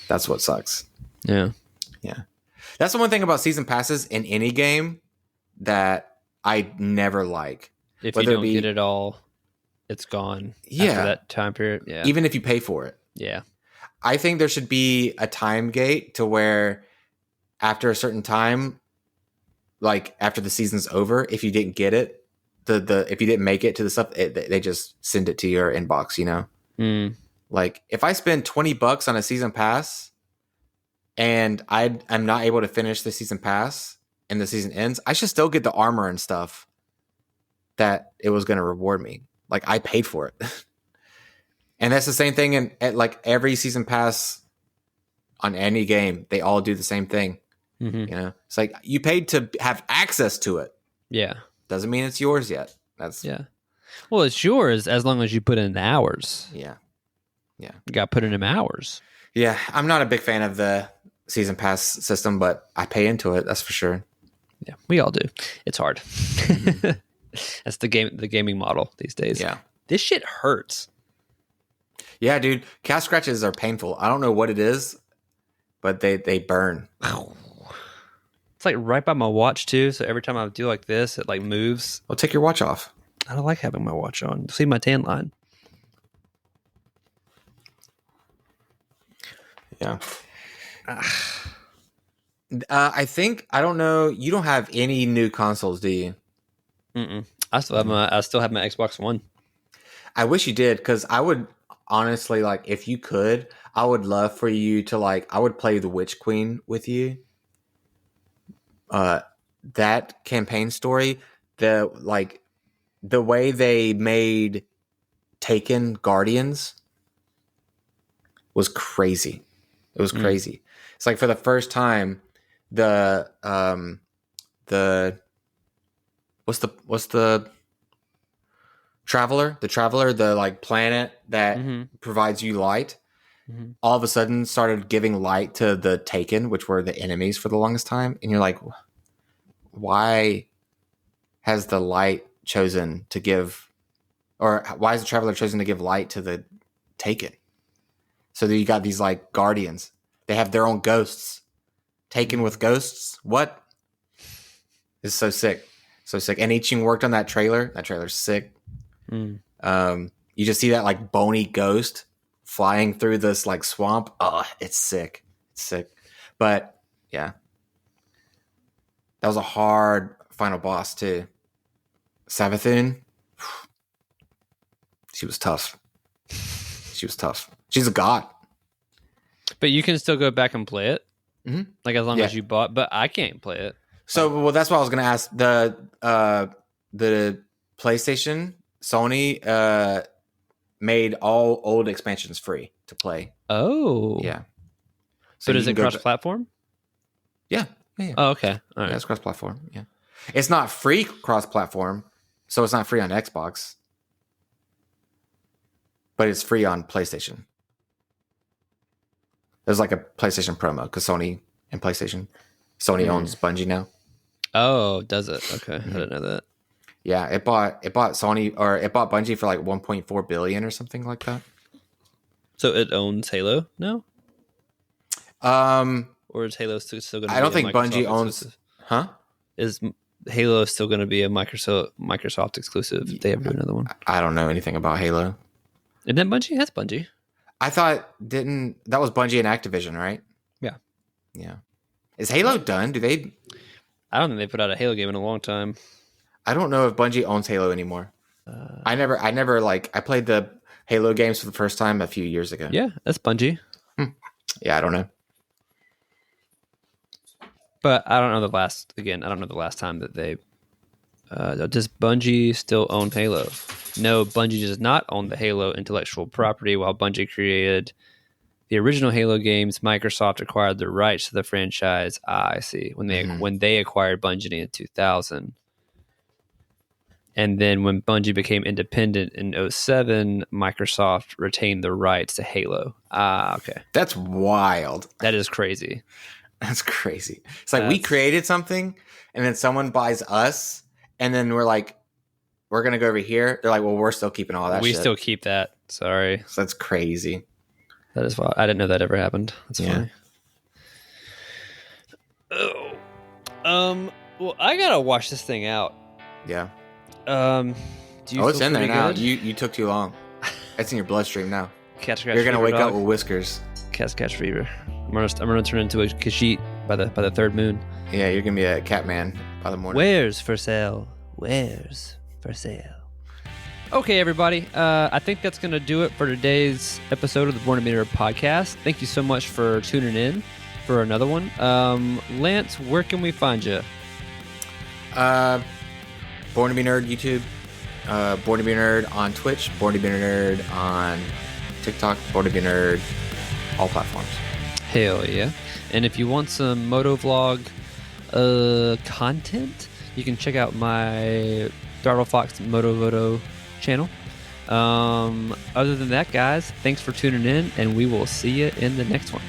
That's what sucks. Yeah. Yeah. That's the one thing about season passes in any game that I never like. If you don't get it all, it's gone. Yeah. After that time period. Yeah. Even if you pay for it. Yeah. I think there should be a time gate to where after a certain time, like after the season's over, if you didn't get it, if you didn't make it to the stuff, they just send it to your inbox, you know? Like, if I spend $20 on a season pass and I'm not able to finish the season pass and the season ends, I should still get the armor and stuff that it was going to reward me. Like, I paid for it. And that's the same thing at like every season pass on any game. They all do the same thing. You know, it's like you paid to have access to it. Yeah. Doesn't mean it's yours yet. Yeah. Well, it's yours as long as you put in the hours. Yeah. Yeah. You got to put in them hours. Yeah. I'm not a big fan of the season pass system, but I pay into it. That's for sure. Yeah. We all do. It's hard. That's the gaming model these days. Yeah. This shit hurts. Yeah, dude. Calf scratches are painful. I don't know what it is, but they burn. It's like right by my watch too. So every time I do like this, it like moves. Well, take your watch off. I don't like having my watch on. See my tan line. Yeah. I think, I don't know. You don't have any new consoles, do you? I still have my Xbox One. I wish you did, because I would honestly, like, if you could, I would love for you to, like, I would play the Witch Queen with you. That campaign story, the way they made Taken Guardians was crazy. It was crazy. It's like for the first time, the what's the traveler, the like planet that provides you light, all of a sudden started giving light to the Taken, which were the enemies for the longest time. And you're like, why has the light chosen to give, or why has the traveler chosen to give light to the Taken? So that you got these like guardians. They have their own ghosts. Taken with ghosts. What? It's so sick. So sick. And Iching worked on that trailer. That trailer's sick. You just see that like bony ghost flying through this like swamp. Oh, it's sick. It's sick. But yeah. That was a hard final boss too. Savathun. She was tough. She's a god. But you can still go back and play it, like as long as you bought. But I can't play it. So, well, that's what I was going to ask. The PlayStation, Sony, made all old expansions free to play. Oh, yeah. So does it cross-platform? Yeah. Oh, okay. All right. Yeah, it's cross-platform. Yeah. It's not free cross-platform, so it's not free on Xbox. But it's free on PlayStation. There's like a PlayStation promo because Sony owns Bungie now. Oh, does it? Okay, I didn't know that. Yeah, it bought Bungie for like 1.4 billion or something like that. So it owns Halo now? Or is Halo still going to be I don't think Microsoft Bungie owns exclusive? Huh? Is Halo still going to be a Microsoft exclusive if they ever do another one? I don't know anything about Halo. Isn't that Bungie? That's Bungie. I thought that was Bungie and Activision, right? Yeah. Yeah. Is Halo done? I don't think they put out a Halo game in a long time. I don't know if Bungie owns Halo anymore. I never I played the Halo games for the first time a few years ago. Yeah, that's Bungie. Yeah, I don't know. But I don't know the last time that they does Bungie still own Halo? No, Bungie does not own the Halo intellectual property. While Bungie created the original Halo games, Microsoft acquired the rights to the franchise. I see. When they acquired Bungie in 2000. And then when Bungie became independent in 2007, Microsoft retained the rights to Halo. Okay. That's wild. That is crazy. That's crazy. It's like we created something and then someone buys us and then we're like, we're going to go over here. They're like, well, we're still keeping all that We shit. still keep that. Sorry. So that's crazy. That is wild. I didn't know that ever happened. That's funny. Oh. Well, I got to wash this thing out. Yeah. It's in there now. You took too long. It's in your bloodstream now. You're gonna wake up with whiskers. Catch fever. I'm gonna turn into a Khajiit by the third moon. Yeah, you're gonna be a cat man by the morning. Wares for sale. Okay, everybody. I think that's gonna do it for today's episode of the Born2BNerd Podcast. Thank you so much for tuning in for another one. Lance, where can we find you? Born2BNerd YouTube, Born2BNerd on Twitch, Born2BNerd on TikTok, Born2BNerd, all platforms. Hell yeah. And if you want some motovlog content, you can check out my Throttle Fox Moto channel. Other than that, guys, thanks for tuning in, and we will see you in the next one.